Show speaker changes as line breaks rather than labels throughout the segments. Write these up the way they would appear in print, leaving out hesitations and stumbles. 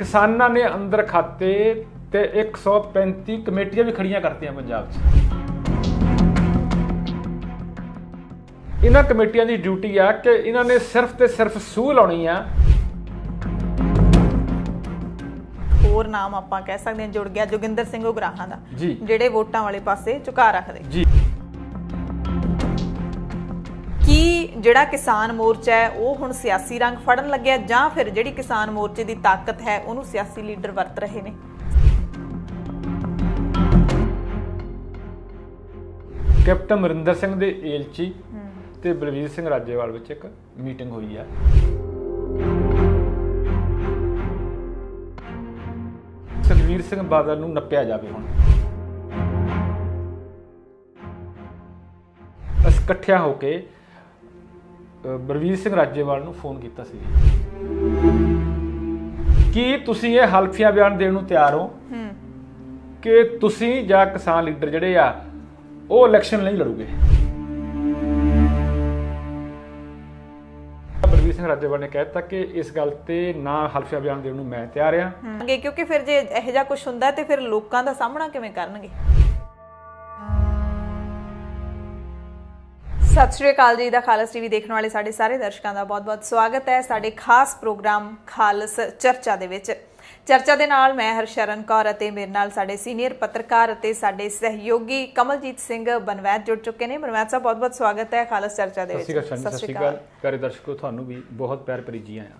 किसानां ने अंदर खाते ते 135 कमेटियां भी खड़ियां करतियां पंजाब 'ਚ। इन्हां कमेटियां की ड्यूटी आ कि इन्हां ने सिर्फ ते सिर्फ सूह लाउणी आ।
ਹੋਰ ਨਾਮ ਆਪਾਂ ਕਹਿ ਸਕਦੇ ਹਾਂ ਜੁੜ ਗਿਆ ਜੋਗਿੰਦਰ ਸਿੰਘ ਉਗਰਾਹਾਂ ਦਾ ਜਿਹੜੇ ਵੋਟਾਂ ਵਾਲੇ ਪਾਸੇ ਝੁਕਾ ਰੱਖਦੇ ਜੀ। ਕੀ ਜਿਹੜਾ ਕਿਸਾਨ ਮੋਰਚਾ ਹੈ ਉਹ ਹੁਣ ਸਿਆਸੀ ਰੰਗ ਫੜਨ ਲੱਗਿਆ ਜਾਂ ਫਿਰ ਜਿਹੜੀ ਕਿਸਾਨ ਮੋਰਚੇ ਦੀ ਤਾਕਤ ਹੈ ਉਹਨੂੰ ਸਿਆਸੀ ਲੀਡਰ ਵਰਤ ਰਹੇ ਨੇ?
ਕੈਪਟਨ ਅਮਰਿੰਦਰ ਸਿੰਘ ਦੇ ਏਲਚੀ ਤੇ ਬਲਵੀਰ ਸਿੰਘ ਰਾਜੇਵਾਲ ਵਿੱਚ ਇੱਕ ਮੀਟਿੰਗ ਹੋਈ ਆ। ਸੁਖਬੀਰ ਸਿੰਘ ਬਾਦਲ ਨੂੰ ਨੱਪਿਆ ਜਾਵੇ। ਹੁਣ ਅਸੀਂ ਇਕੱਠਿਆਂ ਹੋ ਕੇ ਬਲਵੀਰ ਸਿੰਘ ਰਾਜੇਵਾਲ ਨੂੰ ਫੋਨ ਕੀਤਾ ਸੀ ਕਿ ਤੁਸੀਂ ਇਹ ਹਲਫੀਆ ਬਿਆਨ ਦੇਣ ਨੂੰ ਤਿਆਰ ਹੋ ਕਿ ਤੁਸੀਂ ਜਾਂ ਕਿਸਾਨ ਲੀਡਰ ਜਿਹੜੇ ਆ ਉਹ ਇਲੈਕਸ਼ਨ ਨਹੀਂ ਲੜੂਗੇ। ਬਲਵੀਰ ਸਿੰਘ ਰਾਜੇਵਾਲ ਨੇ ਕਹਿ ਦਿੱਤਾ ਕਿ ਇਸ ਗੱਲ ਤੇ ਨਾ ਹਲਫੀਆ ਬਿਆਨ ਦੇਣ ਨੂੰ ਮੈਂ ਤਿਆਰ ਆ,
ਕਿਉਂਕਿ ਫਿਰ ਜੇ ਇਹੋ ਜਿਹਾ ਕੁਝ ਹੁੰਦਾ ਤੇ ਫਿਰ ਲੋਕਾਂ ਦਾ ਸਾਹਮਣਾ ਕਿਵੇਂ ਕਰਨਗੇ? ਸਤਿ ਸ਼੍ਰੀ ਅਕਾਲ ਜੀ ਦਾ ਖਾਲਸ ਟੀਵੀ ਦੇਖਣ ਵਾਲੇ ਸਾਡੇ ਸਾਰੇ ਦਰਸ਼ਕਾਂ ਦਾ ਬਹੁਤ-ਬਹੁਤ ਸਵਾਗਤ ਹੈ ਸਾਡੇ ਖਾਸ ਪ੍ਰੋਗਰਾਮ ਖਾਲਸ ਚਰਚਾ ਦੇ ਵਿੱਚ। ਚਰਚਾ ਦੇ ਨਾਲ ਮੈਂ ਹਰਸ਼ਰਨ ਕੌਰ ਅਤੇ ਮੇਰੇ ਨਾਲ ਸਾਡੇ ਸੀਨੀਅਰ ਪੱਤਰਕਾਰ ਅਤੇ ਸਾਡੇ ਸਹਿਯੋਗੀ ਕਮਲਜੀਤ ਸਿੰਘ ਬਨਵੈਤ ਜੁੜ ਚੁੱਕੇ ਨੇ। ਬਨਵੈਤ ਸਾਹਿਬ ਬਹੁਤ-ਬਹੁਤ ਸਵਾਗਤ ਹੈ ਖਾਲਸ ਚਰਚਾ ਦੇ ਵਿੱਚ।
ਸਤਿ ਸ਼੍ਰੀ ਅਕਾਲ ਪਿਆਰੇ ਦਰਸ਼ਕੋ, ਤੁਹਾਨੂੰ ਵੀ ਬਹੁਤ ਪਿਆਰ ਭਰੀ ਜੀ ਆਇਆਂ।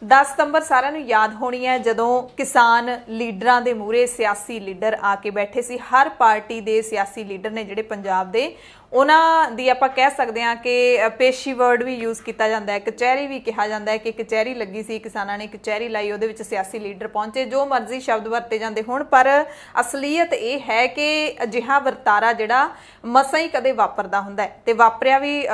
10 ਸਤੰਬਰ ਸਾਰਿਆਂ ਨੂੰ ਯਾਦ ਹੋਣੀ ਹੈ ਜਦੋਂ ਕਿਸਾਨ ਲੀਡਰਾਂ ਦੇ ਮੂਹਰੇ ਸਿਆਸੀ ਲੀਡਰ ਆ ਕੇ ਬੈਠੇ ਸੀ। ਹਰ ਪਾਰਟੀ ਦੇ ਸਿਆਸੀ ਲੀਡਰ ਨੇ ਜਿਹੜੇ ਪੰਜਾਬ ਦੇ, ਉਹਨਾਂ ਦੀ ਆਪਾਂ ਕਹਿ ਸਕਦੇ ਹਾਂ ਕਿ ਪੇਸ਼ੀ ਵਰਡ ਵੀ ਯੂਜ਼ ਕੀਤਾ ਜਾਂਦਾ ਹੈ, ਕਚਹਿਰੀ ਵੀ ਕਿਹਾ ਜਾਂਦਾ ਹੈ ਕਿ ਕਚਹਿਰੀ ਲੱਗੀ ਸੀ, ਕਿਸਾਨਾਂ ਨੇ ਕਚਹਿਰੀ ਲਾਈ, ਉਹਦੇ ਵਿੱਚ ਸਿਆਸੀ ਲੀਡਰ ਪਹੁੰਚੇ, ਜੋ ਮਰਜ਼ੀ ਸ਼ਬਦ ਵਰਤੇ ਜਾਂਦੇ ਹੋਣ, ਪਰ ਅਸਲੀਅਤ ਇਹ ਹੈ ਕਿ ਅਜਿਹਾ ਵਰਤਾਰਾ ਜਿਹੜਾ ਮਸਾਂ ਹੀ ਕਦੇ ਵਾਪਰਦਾ ਹੁੰਦਾ ਹੈ ਤੇ ਵਾਪਰਿਆ ਵੀ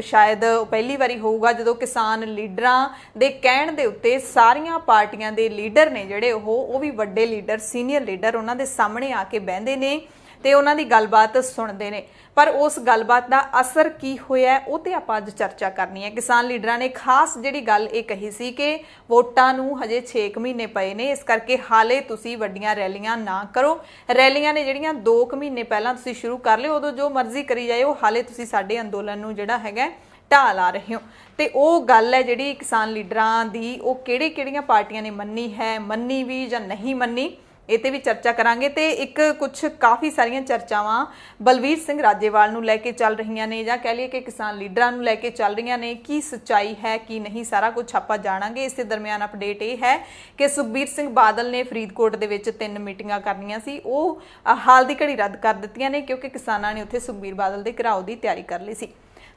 ਸ਼ਾਇਦ ਪਹਿਲੀ ਵਾਰੀ ਹੋਊਗਾ ਜਦੋਂ ਕਿਸਾਨ ਲੀਡਰਾਂ ਦੇ ਕਹਿਣ ਦੇ ਉੱਤੇ ਸਾਰੀਆਂ ਪਾਰਟੀਆਂ ਦੇ ਲੀਡਰ ਨੇ ਜਿਹੜੇ ਉਹ ਵੀ ਵੱਡੇ ਲੀਡਰ, ਸੀਨੀਅਰ ਲੀਡਰ ਉਹਨਾਂ ਦੇ ਸਾਹਮਣੇ ਆ ਕੇ ਬਹਿੰਦੇ ਨੇ ਤੇ ਉਹਨਾਂ ਦੀ ਗੱਲਬਾਤ ਸੁਣਦੇ ਨੇ। ਪਰ ਉਸ ਗੱਲਬਾਤ ਦਾ ਅਸਰ ਕੀ ਹੋਇਆ ਉਹ ਤੇ ਆਪਾਂ ਅੱਜ ਚਰਚਾ ਕਰਨੀ ਹੈ। ਕਿਸਾਨ ਲੀਡਰਾਂ ਨੇ ਖਾਸ ਜਿਹੜੀ ਗੱਲ ਇਹ ਕਹੀ ਸੀ ਕਿ ਵੋਟਾਂ ਨੂੰ ਹਜੇ 6 ਮਹੀਨੇ ਪਏ ਨੇ, ਇਸ ਕਰਕੇ ਹਾਲੇ ਤੁਸੀਂ ਵੱਡੀਆਂ ਰੈਲੀਆਂ ਨਾ ਕਰੋ। ਰੈਲੀਆਂ ਨੇ ਜਿਹੜੀਆਂ 2 ਮਹੀਨੇ ਪਹਿਲਾਂ ਤੁਸੀਂ ਸ਼ੁਰੂ ਕਰ ਲਿਓ, ਉਦੋਂ ਜੋ ਮਰਜ਼ੀ ਕਰੀ ਜਾਇਓ, ਹਾਲੇ ਤੁਸੀਂ ਸਾਡੇ ਅੰਦੋਲਨ ਨੂੰ ਜਿਹੜਾ ਹੈਗਾ ਢਾਹ ਲਾ ਰਹੇ ਹੋ। ਤੇ ਉਹ ਗੱਲ ਹੈ ਜਿਹੜੀ ਕਿਸਾਨ ਲੀਡਰਾਂ ਦੀ, ਉਹ ਕਿਹੜੀਆਂ ਪਾਰਟੀਆਂ ਨੇ ਮੰਨੀ ਹੈ, ਮੰਨੀ ਵੀ ਜਾਂ ਨਹੀਂ ਮੰਨੀ, ਇਹ ਤੇ ਵੀ ਚਰਚਾ ਕਰਾਂਗੇ। ਤੇ ਇੱਕ ਕੁਝ ਕਾਫੀ ਸਾਰੀਆਂ ਚਰਚਾਵਾਂ ਬਲਵੀਰ ਸਿੰਘ ਰਾਜੇਵਾਲ ਨੂੰ ਲੈ ਕੇ ਚੱਲ ਰਹੀਆਂ ਨੇ ਜਾਂ ਕਹਿ ਲਈਏ ਕਿ ਕਿਸਾਨ ਲੀਡਰਾਂ ਨੂੰ ਲੈ ਕੇ ਚੱਲ ਰਹੀਆਂ ਨੇ। ਕੀ ਸੱਚਾਈ ਹੈ ਕੀ ਨਹੀਂ, ਸਾਰਾ ਕੁਝ ਆਪਾਂ ਜਾਣਾਂਗੇ। ਇਸ ਦੇ ਦਰਮਿਆਨ ਅਪਡੇਟ ਇਹ ਹੈ ਕਿ ਸੁਖਬੀਰ ਸਿੰਘ ਬਾਦਲ ਨੇ ਫਰੀਦਕੋਟ ਦੇ ਵਿੱਚ 3 ਮੀਟਿੰਗਾਂ ਕਰਨੀਆਂ ਸੀ, ਉਹ ਹਾਲ ਦੀ ਘੜੀ ਰੱਦ ਕਰ ਦਿੱਤੀਆਂ ਨੇ ਕਿਉਂਕਿ ਕਿਸਾਨਾਂ ਨੇ ਉੱਥੇ ਸੁਖਬੀਰ ਬਾਦਲ ਦੇ ਘਿਰਾਓ ਦੀ ਤਿਆਰੀ ਕਰ ਲਈ ਸੀ।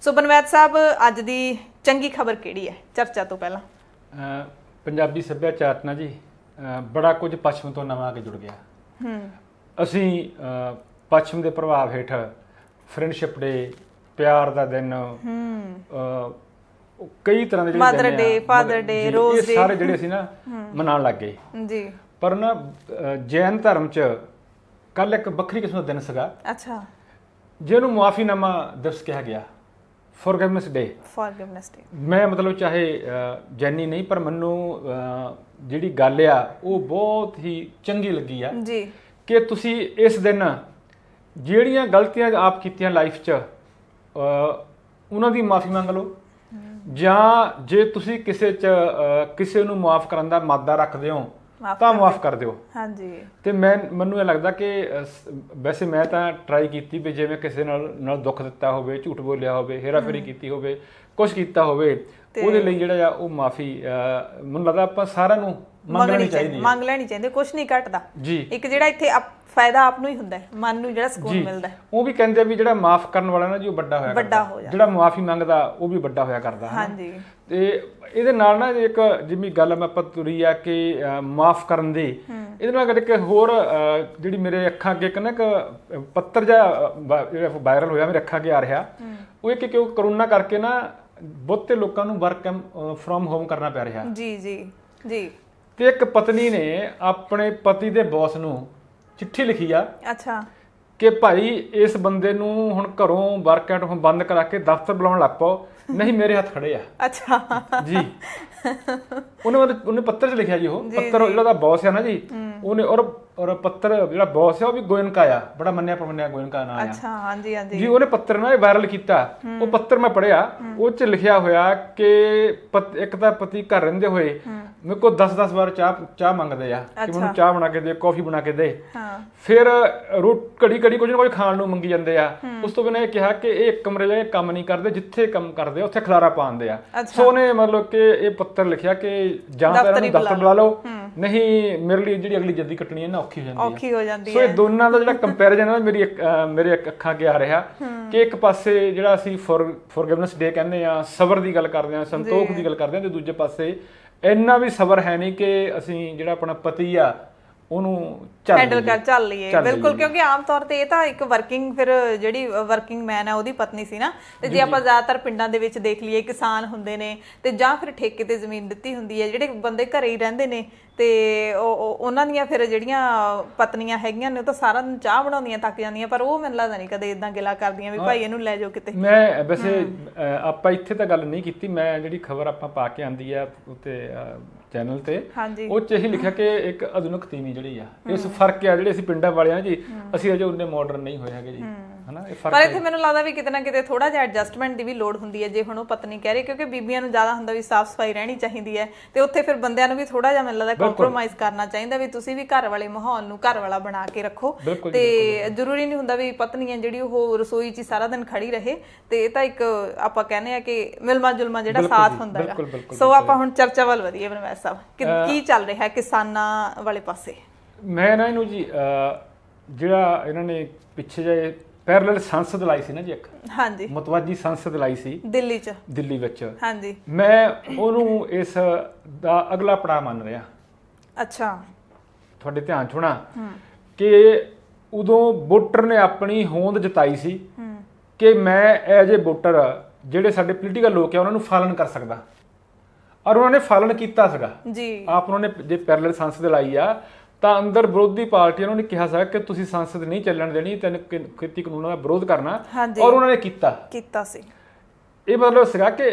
ਸੋ ਬਨਵੈਤ ਸਾਹਿਬ, ਅੱਜ ਦੀ ਚੰਗੀ ਖਬਰ ਕਿਹੜੀ ਹੈ ਚਰਚਾ ਤੋਂ ਪਹਿਲਾਂ?
ਪੰਜਾਬੀ ਸੱਭਿਆਚਾਰ ਨਾਲ ਜੀ ਬੜਾ ਕੁਝ ਪੱਛਮ ਤੋਂ ਨਵਾਂ ਆ ਕੇ ਜੁੜ ਗਿਆ। ਅਸੀਂ ਪੱਛਮ ਦੇ ਪ੍ਰਭਾਵ ਹੇਠ ਫਰੈਂਡਸ਼ਿਪ ਡੇ, ਪਿਆਰ ਦਾ ਦਿਨ, ਕਈ ਤਰ੍ਹਾਂ ਦੇ ਜਿਹੜੇ
ਮਦਰ ਡੇ, ਫਾਦਰ ਡੇ, ਰੋਜ਼ ਡੇ,
ਸਾਰੇ ਜਿਹੜੇ ਸੀ ਨਾ ਮਨਾਉਣ ਲੱਗ ਗਏ ਜੀ। ਪਰ ਨਾ ਜੈਨ ਧਰਮ 'ਚ ਕੱਲ ਇੱਕ ਵੱਖਰੀ ਕਿਸਮ ਦਾ ਦਿਨ ਸੀਗਾ, ਅੱਛਾ, ਜਿਹਨੂੰ ਮੁਆਫੀਨਾਮਾ ਦਿਵਸ ਕਿਹਾ ਗਿਆ, ਫੋਰਗਿਵਨੈਸ ਡੇ। ਮੈਂ ਮਤਲਬ ਚਾਹੇ ਜੈਨੀ ਨਹੀਂ, ਪਰ ਮੈਨੂੰ ਜਿਹੜੀ ਗੱਲ ਆ ਉਹ ਬਹੁਤ ਹੀ ਚੰਗੀ ਲੱਗੀ ਆ ਕਿ ਤੁਸੀਂ ਇਸ ਦਿਨ ਜਿਹੜੀਆਂ ਗਲਤੀਆਂ ਆਪ ਕੀਤੀਆਂ ਲਾਈਫ 'ਚ ਉਹਨਾਂ ਦੀ ਮਾਫੀ ਮੰਗ ਲਓ, ਜਾਂ ਜੇ ਤੁਸੀਂ ਕਿਸੇ ਨੂੰ ਮਾਫ ਕਰਨ ਦਾ ਮਾਦਾ ਰੱਖਦੇ ਹੋ ਤਾਂ ਮਾਫ ਕਰ ਦਿਓ। ਹਾਂਜੀ। ਤੇ ਮੈਨੂੰ ਇਹ ਲੱਗਦਾ ਕਿ ਵੈਸੇ ਮੈਂ ਤਾਂ ਟਰਾਈ ਕੀਤੀ ਵੀ ਜਿਵੇਂ ਕਿਸੇ ਨਾਲ ਦੁੱਖ ਦਿੱਤਾ ਹੋਵੇ, ਝੂਠ ਬੋਲਿਆ ਹੋਵੇ, ਹੇਰਾਫੇਰੀ ਕੀਤੀ ਹੋਵੇ, ਕੁਛ ਕੀਤਾ ਹੋਵੇ, ਉਹਦੇ ਲਈ ਜਿਹੜਾ ਆ ਉਹ ਮਾਫੀ ਮੈਨੂੰ ਲੱਗਦਾ ਆਪਾਂ ਸਾਰਿਆਂ ਨੂੰ ਮੰਗ ਲੈਣੀ ਚਾਹੀਦੀ,
ਕੁਛ ਨਹੀਂ ਘਟਦਾ ਜੀ। ਇੱਕ ਜਿਹੜਾ ਇੱਥੇ ਫਾਇਦਾ ਆਪ ਨੂੰ ਹੀ ਹੁੰਦਾ ਹੈ, ਮਨ ਨੂੰ ਜਿਹੜਾ ਸਕੂਨ ਮਿਲਦਾ। ਉਹ
ਵੀ ਕਹਿੰਦੇ ਵੀ ਜਿਹੜਾ ਮਾਫ ਕਰਨ ਵਾਲਾ ਨਾ ਜੀ ਉਹ ਵੱਡਾ ਹੋਇਆ ਕਰਦਾ, ਜਿਹੜਾ ਮੁਆਫੀ ਮੰਗਦਾ ਉਹ ਵੀ ਵੱਡਾ ਹੋਇਆ ਕਰਦਾ। ਹਾਂਜੀ। ਤੇ ਇਹਦੇ ਨਾਲ ਨਾ ਇੱਕ ਜਿਵੇਂ ਗੱਲ ਆਪਾਂ ਤੁਰੀ ਆ ਕਿ ਮਾਫ ਕਰਨ ਦੀ, ਇਹਦੇ ਨਾਲ ਇੱਕ ਹੋਰ ਜਿਹੜੀ ਮੇਰੇ ਅੱਖਾਂ ਅੱਗੇ ਇੱਕ ਨਾ ਇੱਕ ਪੱਤਰ ਜਿਹਾ ਵਾਇਰਲ ਹੋਇਆ ਮੇਰੇ ਅੱਖਾਂ ਅੱਗੇ ਆ ਰਿਹਾ, ਉਹ ਇੱਕ ਕਿ ਕਰੋਨਾ ਕਰਕੇ ਨਾ ਬਹੁਤੇ ਲੋਕਾਂ ਨੂੰ ਵਰਕ ਫਰੋਮ ਹੋਮ ਕਰਨਾ ਪੈ ਰਿਹਾ। ਜੀ ਜੀ ਜੀ। ਤੇ ਇੱਕ ਪਤਨੀ ਨੇ ਆਪਣੇ ਪਤੀ ਦੇ ਬੌਸ ਨੂੰ ਚਿੱਠੀ ਲਿਖੀ ਆ, ਅੱਛਾ, ਕਿ ਭਾਈ ਇਸ ਬੰਦੇ ਨੂੰ ਹੁਣ ਘਰੋਂ ਵਰਕ ਆਊਟ ਬੰਦ ਕਰਾ ਕੇ ਦਫ਼ਤਰ ਬੁਲਾਉਣ ਲੱਗ ਪਾਓ, ਨਹੀਂ ਮੇਰੇ ਹੱਥ ਖੜੇ ਆ।
ਅੱਛਾ
ਜੀ ਉਹਨੇ ਪੱਤਰ 'ਚ ਲਿਖਿਆ ਜੀ, ਉਹ ਪੱਤਰ ਜਿਹੜਾ ਦਾ ਬੌਸ ਆ ਨਾ ਜੀ, ਉਹਨੇ ਔਰ ਪੱਤਰ ਜਿਹੜਾ ਬੌਸ ਆ ਉਹ ਵੀ ਗੋਇਨਕਾ ਆ, ਬੜਾ ਮੰਨਿਆ ਪ੍ਰਮੰਨਿਆ ਗੋਇਨਕਾ ਨਾਂ ਆ।
ਅੱਛਾ ਹਾਂਜੀ ਹਾਂਜੀ
ਜੀ ਉਹਨੇ ਪੱਤਰ ਨਾ ਵਾਇਰਲ ਕੀਤਾ। ਉਹ ਪੱਤਰ ਮੈਂ ਪੜਿਆ, ਉਹ 'ਚ ਲਿਖਿਆ ਹੋਇਆ ਕਿ ਇੱਕ ਤਾਂ ਪਤੀ ਘਰ ਰਹਿੰਦੇ ਹੋਏ ਮੇਰੇ ਕੋਲ 10-10 ਵਾਰ ਚਾਹ ਮੰਗਦੇ ਆ ਕਿ ਮੈਨੂੰ ਚਾਹ ਬਣਾ ਕੇ ਦੇ, ਕੌਫੀ ਬਣਾ ਕੇ ਦੇ, ਫਿਰ ਘੜੀ ਕੁਝ ਨਾ ਕੁਝ ਖਾਣ ਨੂੰ ਮੰਗੀ ਜਾਂਦੇ ਆ। ਉਸ ਤੋਂ ਬਿਨਾਂ ਇਹ ਕਿਹਾ ਕਿ ਇਹ ਇੱਕ ਕਮਰੇ 'ਚ ਕੰਮ ਨਹੀਂ ਕਰਦੇ, ਜਿੱਥੇ ਕੰਮ ਕਰਦੇ ਉੱਥੇ ਖਲਾਰਾ ਪਾਉਂਦੇ ਆ। ਸੋ ਉਹਨੇ ਮਤਲਬ ਕਿ ਇਹ ਪੱਤਰ ਲਿਖਿਆ ਕਿ ਜਾਂ ਤਾਂ ਇਹਨਾਂ ਨੂੰ ਦਫ਼ਤਰ ਬੁਲਾ ਲਓ, ਨਹੀਂ ਮੇਰੇ ਲਈ ਜਿਹੜੀ ਅਗਲੀ ਜੱਦੀ ਕੱਟਣੀ ਹੈ ਨਾ ਔਖੀ ਹੋ ਜਾਂਦੀ ਹੈ। ਸੋ ਇਹ ਦੋਨਾਂ ਦਾ ਜਿਹੜਾ ਕੰਪੈਰੀਜ਼ਨ ਹੈ ਮੇਰੇ ਅੱਖਾਂ ਅੱਗੇ ਆ ਰਿਹਾ ਕਿ ਇੱਕ ਪਾਸੇ ਜਿਹੜਾ ਅਸੀਂ ਫੋਰਗਿਵਨੈਸ ਡੇ ਕਹਿੰਦੇ ਆ, ਸਬਰ ਦੀ ਗੱਲ ਕਰਦੇ ਆ, ਸੰਤੋਖ ਦੀ ਗੱਲ ਕਰਦੇ ਆ, ਤੇ ਦੂਜੇ ਪਾਸੇ ਇੰਨਾ ਵੀ ਸਬਰ ਹੈ ਨਹੀਂ ਕਿ ਅਸੀਂ ਜਿਹੜਾ ਆਪਣਾ ਪਤੀ ਆ ਉਹਨੂੰ
ਚੱਲ ਲਈਏ। ਬਿਲਕੁਲ, ਕਿਉਂਕਿ ਆਮ ਤੌਰ ਤੇ ਇਹ ਤਾਂ ਇੱਕ ਵਰਕਿੰਗ, ਫਿਰ ਜਿਹੜੀ ਵਰਕਿੰਗ ਮੈਨ ਹੈ ਉਹਦੀ ਪਤਨੀ ਸੀ ਨਾ। ਤੇ ਜੇ ਆਪਾਂ ਜ਼ਿਆਦਾਤਰ ਪਿੰਡਾਂ ਦੇ ਵਿੱਚ ਦੇਖ ਲਈਏ, ਕਿਸਾਨ ਹੁੰਦੇ ਨੇ ਤੇ ਜਾਂ ਫਿਰ ਠੇਕੇ ਤੇ ਜ਼ਮੀਨ ਦਿੱਤੀ ਹੁੰਦੀ ਹੈ, ਜਿਹੜੇ ਬੰਦੇ ਘਰੇ ਹੀ ਰਹਿੰਦੇ ਨੇ ਤੇ ਉਹਨਾਂ ਦੀਆਂ ਫਿਰ ਜਿਹੜੀਆਂ ਪਤਨੀਆਂ ਹੈਗੀਆਂ ਨੇ ਉਹ ਤਾਂ ਸਾਰਾ ਦਿਨ ਚਾਹ ਬਣਾਉਂਦੀਆਂ, ਥੱਕ ਜਾਂਦੀਆਂ, ਪਰ ਉਹ ਮੈਨੂੰ ਲੱਗਦਾ ਨਹੀਂ ਕਦੇ ਇਦਾਂ ਗਿਲਾ ਕਰਦੀਆਂ ਵੀ ਭਾਈ ਇਹਨੂੰ ਲੈ ਜਾਓ ਕਿਤੇ।
ਮੈਂ ਵੈਸੇ ਆਪਾਂ ਇੱਥੇ ਤਾਂ ਗੱਲ ਨਹੀਂ ਕੀਤੀ, ਮੈਂ ਜਿਹੜੀ ਖਬਰ ਆਪਾਂ ਪਾ ਕੇ ਆਂਦੀ ਆ ਉੱਤੇ ਚੈਨਲ ਤੇ, ਉਹ 'ਚ ਇਹੀ ਲਿਖਿਆ ਕਿ ਇੱਕ ਆਧੁਨਿਕ ਤੀਵੀਂ ਜਿਹੜੀ ਆ, ਇਸ ਫਰਕ ਆ ਜਿਹੜੇ ਅਸੀਂ ਪਿੰਡਾਂ ਵਾਲਿਆਂ ਜੀ, ਅਸੀਂ ਅਜੇ ਉਨੇ ਮਾਡਰਨ ਨਹੀਂ ਹੋਏ ਹੈਗੇ ਜੀ, ਹਨਾ। ਪਰ
ਇੱਥੇ ਮੈਨੂੰ ਲੱਗਦਾ ਵੀ ਕਿਤੇ ਨਾ ਕਿਤੇ ਥੋੜਾ ਜਿਹਾ ਐਡਜਸਟਮੈਂਟ ਦੀ ਵੀ ਲੋੜ ਹੁੰਦੀ ਹੈ, ਜੇ ਹੁਣ ਉਹ ਪਤਨੀ ਕਹਿ ਰਹੀ, ਕਿਉਂਕਿ ਬੀਬੀਆਂ ਨੂੰ ਜ਼ਿਆਦਾ ਹੁੰਦਾ ਵੀ ਸਾਫ਼ ਸਫਾਈ ਰਹਿਣੀ ਚਾਹੀਦੀ ਹੈ, ਤੇ ਉੱਥੇ ਫਿਰ ਬੰਦਿਆਂ ਨੂੰ ਵੀ ਥੋੜਾ ਜਿਹਾ ਮੈਨੂੰ ਲੱਗਦਾ ਕੰਪਰੋਮਾਈਜ਼ ਕਰਨਾ ਚਾਹੀਦਾ ਵੀ ਤੁਸੀਂ ਵੀ ਘਰ ਵਾਲੇ ਮਾਹੌਲ ਨੂੰ ਘਰ ਵਾਲਾ ਬਣਾ ਕੇ ਰੱਖੋ। ਤੇ ਜ਼ਰੂਰੀ ਨਹੀਂ ਹੁੰਦਾ ਵੀ ਪਤਨੀ ਹੈ ਜਿਹੜੀ ਉਹ ਰਸੋਈ 'ਚ ਸਾਰਾ ਦਿਨ ਖੜੀ ਰਹੇ, ਤੇ ਇਹ ਤਾਂ ਇੱਕ ਆਪਾਂ ਕਹਿੰਦੇ ਆ ਕਿ ਮਿਲਮਾ ਜੁਲਮਾ ਜਿਹੜਾ ਸਾਥ ਹੁੰਦਾ ਹੈ। ਸੋ ਆਪਾਂ ਹੁਣ ਚਰਚਾ ਵੱਲ ਵਧੀਏ ਬਨਵੈਸ ਸਾਹਿਬ, ਕੀ ਚੱਲ ਰਿਹਾ ਕਿਸਾਨਾਂ ਵਾਲੇ ਪਾਸੇ? ਮੈਂ
ਨਾ ਇਹਨੂੰ ਜੀ ਜਿਹੜਾ ਇਹਨਾਂ ਨੇ ਪਿੱਛੇ ਜਿਹੇ ਪੈਰਲਲ ਸੰਸਦ ਲਾਈ ਸੀ ਨਾ ਜੀ, ਇੱਕ
ਹਾਂਜੀ
ਮਤਵਾਜੀ ਸੰਸਦ ਲਾਈ ਸੀ ਦਿੱਲੀ ਵਿੱਚ,
ਹਾਂਜੀ,
ਮੈਂ ਉਹਨੂੰ ਇਸ ਦਾ ਅਗਲਾ ਪੜਾਅ ਮੰਨ ਰਿਹਾ।
ਅੱਛਾ,
ਤੁਹਾਡੇ ਧਿਆਨ 'ਚ ਹੋਣਾ ਕਿ ਉਦੋਂ ਵੋਟਰ ਨੇ ਆਪਣੀ ਹੋਂਦ ਜਤਾਈ ਸੀ ਕਿ ਮੈਂ ਐਜ ਏ ਵੋਟਰ ਜਿਹੜੇ ਸਾਡੇ ਪੋਲੀਟੀਕਲ ਲੋਕ ਆ ਉਹਨਾਂ ਨੂੰ ਫਾਲਨ ਕਰ ਸਕਦਾ, ਔਰ ਉਹਨਾਂ ਨੇ ਫਾਲਨ ਕੀਤਾ ਸੀਗਾ ਜੀ। ਆਪ ਉਹਨਾਂ ਨੇ ਜੇ ਪੈਰਲਲ ਸੰਸਦ ਲਾਈ ਆ ਤਾਂ ਅੰਦਰ ਵਿਰੋਧੀ ਪਾਰਟੀਆਂ ਨੂੰ ਕਿਹਾ ਸੀਗਾ ਕਿ ਤੁਸੀਂ ਸੰਸਦ ਨਹੀਂ ਚੱਲਣ ਦੇਣੀ, ਤਿੰਨ ਖੇਤੀ ਕਾਨੂੰਨਾਂ ਦਾ ਵਿਰੋਧ ਕਰਨਾ, ਔਰ ਉਹਨਾਂ ਨੇ ਕੀਤਾ ਸੀ। ਇਹ ਮਤਲਬ ਸੀਗਾ ਕਿ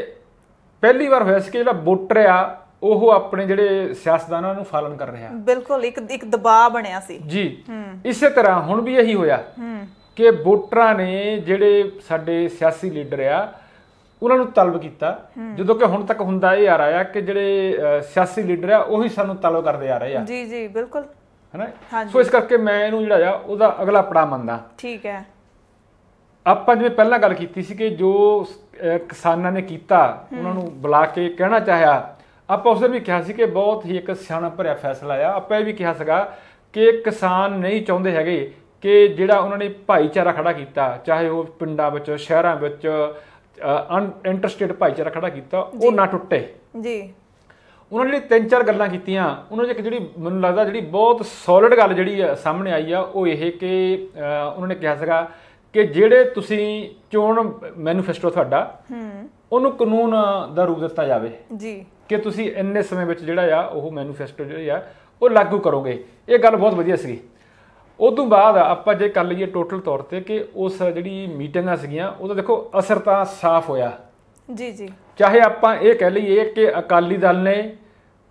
ਪਹਿਲੀ ਵਾਰ ਹੋਇਆ ਸੀ ਕਿ ਜਿਹੜਾ ਵੋਟਰ ਆ ਉਹ ਆਪਣੇ ਜਿਹੜੇ ਸਿਆਸਤਦਾਨਾਂ ਨੂੰ ਫਾਲਨ ਕਰ ਰਿਹਾ।
ਬਿਲਕੁਲ, ਇੱਕ ਦਬਾਅ ਬਣਿਆ ਸੀ ਜੀ।
ਇਸੇ ਤਰ੍ਹਾਂ ਹੁਣ ਵੀ ਇਹੀ ਹੋਇਆ ਕਿ ਵੋਟਰਾਂ ਨੇ ਜਿਹੜੇ ਸਾਡੇ ਸਿਆਸੀ ਲੀਡਰ ਆ ਉਹਨਾਂ ਨੂੰ ਤਲਬ ਕੀਤਾ, ਜਦੋਂ ਕਿ ਹੁਣ ਤੱਕ ਹੁੰਦਾ ਇਹ ਆ ਰਿਹਾ ਕਿ ਜਿਹੜੇ ਸਿਆਸੀ ਲੀਡਰ ਆ ਉਹੀ ਸਾਨੂੰ ਤਲਬ ਕਰਦੇ ਆ ਰਹੇ ਆ। ਜੀ ਜੀ ਬਿਲਕੁਲ, ਹੈਨਾ। ਸੋ ਇਸ ਕਰਕੇ ਮੈਂ ਇਹਨੂੰ ਜਿਹੜਾ ਆ ਉਹਦਾ ਅਗਲਾ ਪੜਾਅ ਮੰਨਦਾ। ਠੀਕ ਹੈ, ਆਪਾਂ ਜਿਵੇਂ ਪਹਿਲਾਂ ਗੱਲ ਕੀਤੀ ਸੀ ਕਿ ਜੋ ਕਿਸਾਨਾਂ ਨੇ ਕੀਤਾ, ਉਹਨਾਂ ਨੂੰ ਬੁਲਾ ਕੇ ਕਹਿਣਾ ਚਾਹਿਆ, ਆਪਾਂ ਉਸ ਦਿਨ ਵੀ ਕਿਹਾ ਸੀ ਕਿ ਬਹੁਤ ਹੀ ਇੱਕ ਸਿਆਣਾ ਭਰਿਆ ਫੈਸਲਾ ਆ। ਆਪਾਂ ਇਹ ਵੀ ਕਿਹਾ ਸੀਗਾ ਕਿ ਕਿਸਾਨ ਨਹੀਂ ਚਾਹੁੰਦੇ ਹੈਗੇ ਕਿ ਜਿਹੜਾ ਉਹਨਾਂ ਨੇ ਭਾਈਚਾਰਾ ਖੜਾ ਕੀਤਾ, ਚਾਹੇ ਉਹ ਪਿੰਡਾਂ ਵਿੱਚ, ਸ਼ਹਿਰਾਂ ਵਿੱਚ ਇੰਟਰਸਟੇਟ ਭਾਈਚਾਰਾ ਖੜਾ ਕੀਤਾ, ਉਹ ਨਾ ਟੁੱਟੇ ਜੀ। ਉਹਨਾਂ ਨੇ ਜਿਹੜੀ 3-4 ਗੱਲਾਂ ਕੀਤੀਆਂ, ਉਹਨਾਂ 'ਚ ਇੱਕ ਜਿਹੜੀ ਮੈਨੂੰ ਲੱਗਦਾ ਜਿਹੜੀ ਬਹੁਤ ਸੋਲਿਡ ਗੱਲ ਜਿਹੜੀ ਸਾਹਮਣੇ ਆਈ ਆ ਉਹ ਇਹ ਕਿ ਉਹਨਾਂ ਨੇ ਕਿਹਾ ਸੀਗਾ ਕਿ ਜਿਹੜੇ ਤੁਸੀਂ ਚੋਣ ਮੈਨੀਫੈਸਟੋ ਤੁਹਾਡਾ ਉਹਨੂੰ ਕਾਨੂੰਨ ਦਾ ਰੂਪ ਦਿੱਤਾ ਜਾਵੇ ਜੀ, ਕਿ ਤੁਸੀਂ ਇੰਨੇ ਸਮੇਂ ਵਿੱਚ ਜਿਹੜਾ ਆ ਉਹ ਮੈਨੀਫੈਸਟੋ ਜਿਹੜੀ ਆ ਉਹ ਲਾਗੂ ਕਰੋਗੇ। ਇਹ ਗੱਲ ਬਹੁਤ ਵਧੀਆ ਸੀਗੀ। ਉਸ ਤੋਂ ਬਾਅਦ ਆਪਾਂ ਜੇ ਕਰ ਲਈਏ ਟੋਟਲ ਤੌਰ ਤੇ ਕਿ ਉਸ ਜਿਹੜੀ ਮੀਟਿੰਗਾਂ ਸੀਗੀਆਂ ਉਹਦਾ ਦੇਖੋ ਅਸਰ ਤਾਂ ਸਾਫ਼ ਹੋਇਆ ਜੀ ਜੀ। ਚਾਹੇ ਆਪਾਂ ਇਹ ਕਹਿ ਲਈਏ ਕਿ ਅਕਾਲੀ ਦਲ ਨੇ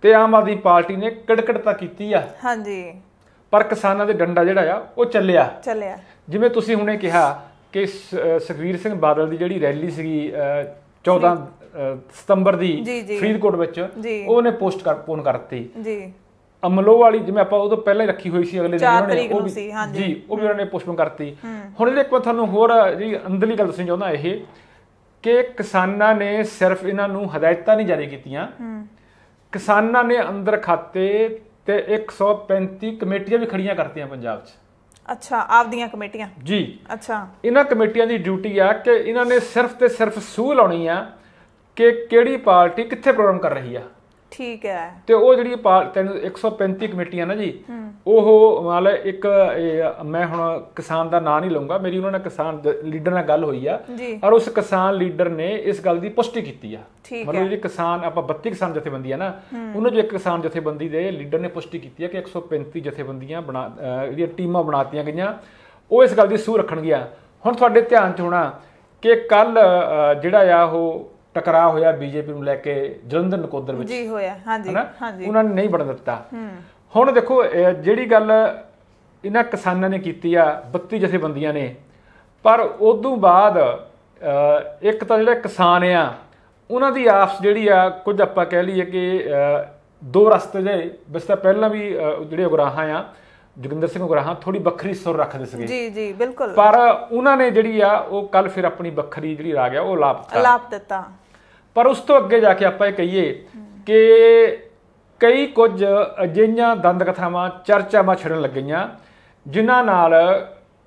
ਤੇ ਆਮ ਆਦਮੀ ਪਾਰਟੀ ਨੇ ਕੜਕੜਤਾ ਕੀਤੀ ਆ, ਹਾਂਜੀ, ਪਰ ਕਿਸਾਨਾਂ ਦੇ ਡੰਡਾ ਜਿਹੜਾ ਆ ਉਹ ਚੱਲਿਆ। ਜਿਵੇਂ ਤੁਸੀਂ ਹੁਣੇ ਕਿਹਾ ਕਿ ਸੁਖਬੀਰ ਸਿੰਘ ਬਾਦਲ ਦੀ ਜਿਹੜੀ ਰੈਲੀ ਸੀਗੀ 14 ਸਤੰਬਰ ਦੀ ਫਰੀਦਕੋਟ ਵਿੱਚ, ਉਹਨੇ ਪੋਸਟਪੋਨ ਕਰਤੀ ਜੀ। ਅਮਲੋ ਵਾਲੀ ਜਿਵੇਂ ਆਪਾਂ ਉਹ ਤੋਂ ਪਹਿਲਾਂ ਹੀ ਰੱਖੀ ਹੋਈ ਸੀ, ਅਗਲੇ ਦਿਨ ਉਹ ਵੀ ਜੀ ਉਹ ਵੀ ਉਹਨਾਂ ਨੇ ਪੋਸਟਪੋਨ ਕਰਤੀ। ਹੁਣ ਇਹਦੇ ਇੱਕ ਤੁਹਾਨੂੰ ਹੋਰ ਜਿਹੜੀ ਅੰਦਰਲੀ ਗੱਲ ਦੱਸਣੀ ਚਾਹੁੰਦਾ ਇਹ ਕਿ ਕਿਸਾਨਾਂ ਨੇ ਸਿਰਫ ਇਹਨਾਂ ਨੂੰ ਹਦਾਇਤਾਂ ਨਹੀਂ ਜਾਰੀ ਕੀਤੀਆਂ, ਕਿਸਾਨਾਂ ਨੇ ਅੰਦਰ ਖਾਤੇ ਤੇ 135 ਕਮੇਟੀਆਂ ਵੀ ਖੜੀਆਂ ਕਰਤੀਆਂ ਪੰਜਾਬ 'ਚ। ਅੱਛਾ, ਆਪਦੀਆਂ ਕਮੇਟੀਆਂ ਜੀ। ਅੱਛਾ, ਇਹਨਾਂ ਕਮੇਟੀਆਂ ਦੀ ਡਿਊਟੀ ਆ ਕਿ ਇਹਨਾਂ ਨੇ ਸਿਰਫ ਤੇ ਸਿਰਫ ਸੂਹ ਲਾਉਣੀ ਆ ਕਿ ਕਿਹੜੀ ਪਾਰਟੀ ਕਿੱਥੇ ਪ੍ਰੋਗਰਾਮ ਕਰ ਰਹੀ ਆ। ਠੀਕ ਹੈ, ਤੇ ਉਹ ਜਿਹੜੀ 135 ਕਮੇਟੀਆਂ ਨਾ ਜੀ, ਉਹ ਮਤਲਬ ਇੱਕ ਮੈਂ ਹੁਣ ਕਿਸਾਨ ਦਾ ਨਾਂ ਨਹੀਂ ਲਊਂਗਾ, ਮੇਰੀ ਉਹਨਾਂ ਨਾਲ ਕਿਸਾਨ ਲੀਡਰ ਨਾਲ ਗੱਲ ਹੋਈ ਆ, ਔਰ ਉਸ ਕਿਸਾਨ ਲੀਡਰ ਨੇ ਇਸ ਗੱਲ ਦੀ ਪੁਸ਼ਟੀ ਕੀਤੀ ਆ। ਮਤਲਬ ਜਿਹੜੀ ਕਿਸਾਨ ਆਪਾਂ 32 ਕਿਸਾਨ ਜਥੇਬੰਦੀ ਆ ਨਾ, ਉਹਨਾਂ ਜੋ ਇੱਕ ਕਿਸਾਨ ਜਥੇਬੰਦੀ ਦੇ ਲੀਡਰ ਨੇ ਪੁਸ਼ਟੀ ਕੀਤੀ ਆ ਕਿ 135 ਜਥੇਬੰਦੀਆਂ ਜਿਹੜੀਆਂ ਟੀਮਾਂ ਬਣਾਤੀਆਂ ਗਈਆਂ, ਉਹ ਇਸ ਗੱਲ ਦੀ ਸੂਹ ਰੱਖਣਗੀਆਂ। ਹੁਣ ਤੁਹਾਡੇ ਧਿਆਨ 'ਚ ਹੋਣਾ ਕਿ ਕੱਲ ਜਿਹੜਾ ਆ ਉਹ ਟਕਰਾਅ ਹੋਇਆ ਬੀਜੇਪੀ ਨੂੰ ਲੈ ਕੇ ਜਲੰਧਰ ਨਕੋਦਰ ਵਿੱਚ
ਜੀ ਹੋਇਆ, ਹਾਂਜੀ ਹਾਂਜੀ,
ਉਹਨਾਂ ਨੇ ਨਹੀਂ ਬਣਨ ਦਿੱਤਾ। ਹੁਣ ਦੇਖੋ ਜਿਹੜੀ ਗੱਲ ਇਹਨਾਂ ਕਿਸਾਨਾਂ ਨੇ ਕੀਤੀ ਆ 32 ਜਥੇਬੰਦੀਆਂ ਨੇ, ਪਰ ਉਦੋਂ ਬਾਅਦ ਇੱਕ ਤਾਂ ਜਿਹੜੇ ਕਿਸਾਨ ਆ ਉਹਨਾਂ ਦੀ ਆਪਸ ਜਿਹੜੀ ਆ ਕੁਝ ਆਪਾਂ ਕਹਿ ਲਈਏ ਕਿ ਦੋ ਰਸਤੇ ਜੇ ਵੈਸੇ ਤਾਂ ਪਹਿਲਾਂ ਵੀ ਜਿਹੜੇ ਉਗਰਾਹਾਂ ਆ ਜੋਗਿੰਦਰ ਸਿੰਘ ਉਗਰਾਹਾਂ ਥੋੜੀ ਵੱਖਰੀ ਸੁਰ ਰੱਖਦੇ ਸੀਗੇ
ਜੀ ਜੀ ਬਿਲਕੁਲ,
ਪਰ ਉਹਨਾਂ ਨੇ ਜਿਹੜੀ ਆ ਉਹ ਕੱਲ ਫਿਰ ਆਪਣੀ ਵੱਖਰੀ ਜਿਹੜੀ ਰਾਗ ਆ ਉਹ ਲਾਪ ਦਿੱਤਾ। ਪਰ ਉਸ ਤੋਂ ਅੱਗੇ ਜਾ ਕੇ ਆਪਾਂ ਇਹ ਕਹੀਏ ਕਿ ਕਈ ਕੁਝ ਅਜਿਹੀਆਂ ਦੰਦ ਕਥਾਵਾਂ ਚਰਚਾਵਾਂ ਛਿੜਨ ਲੱਗੀਆਂ ਜਿਨ੍ਹਾਂ ਨਾਲ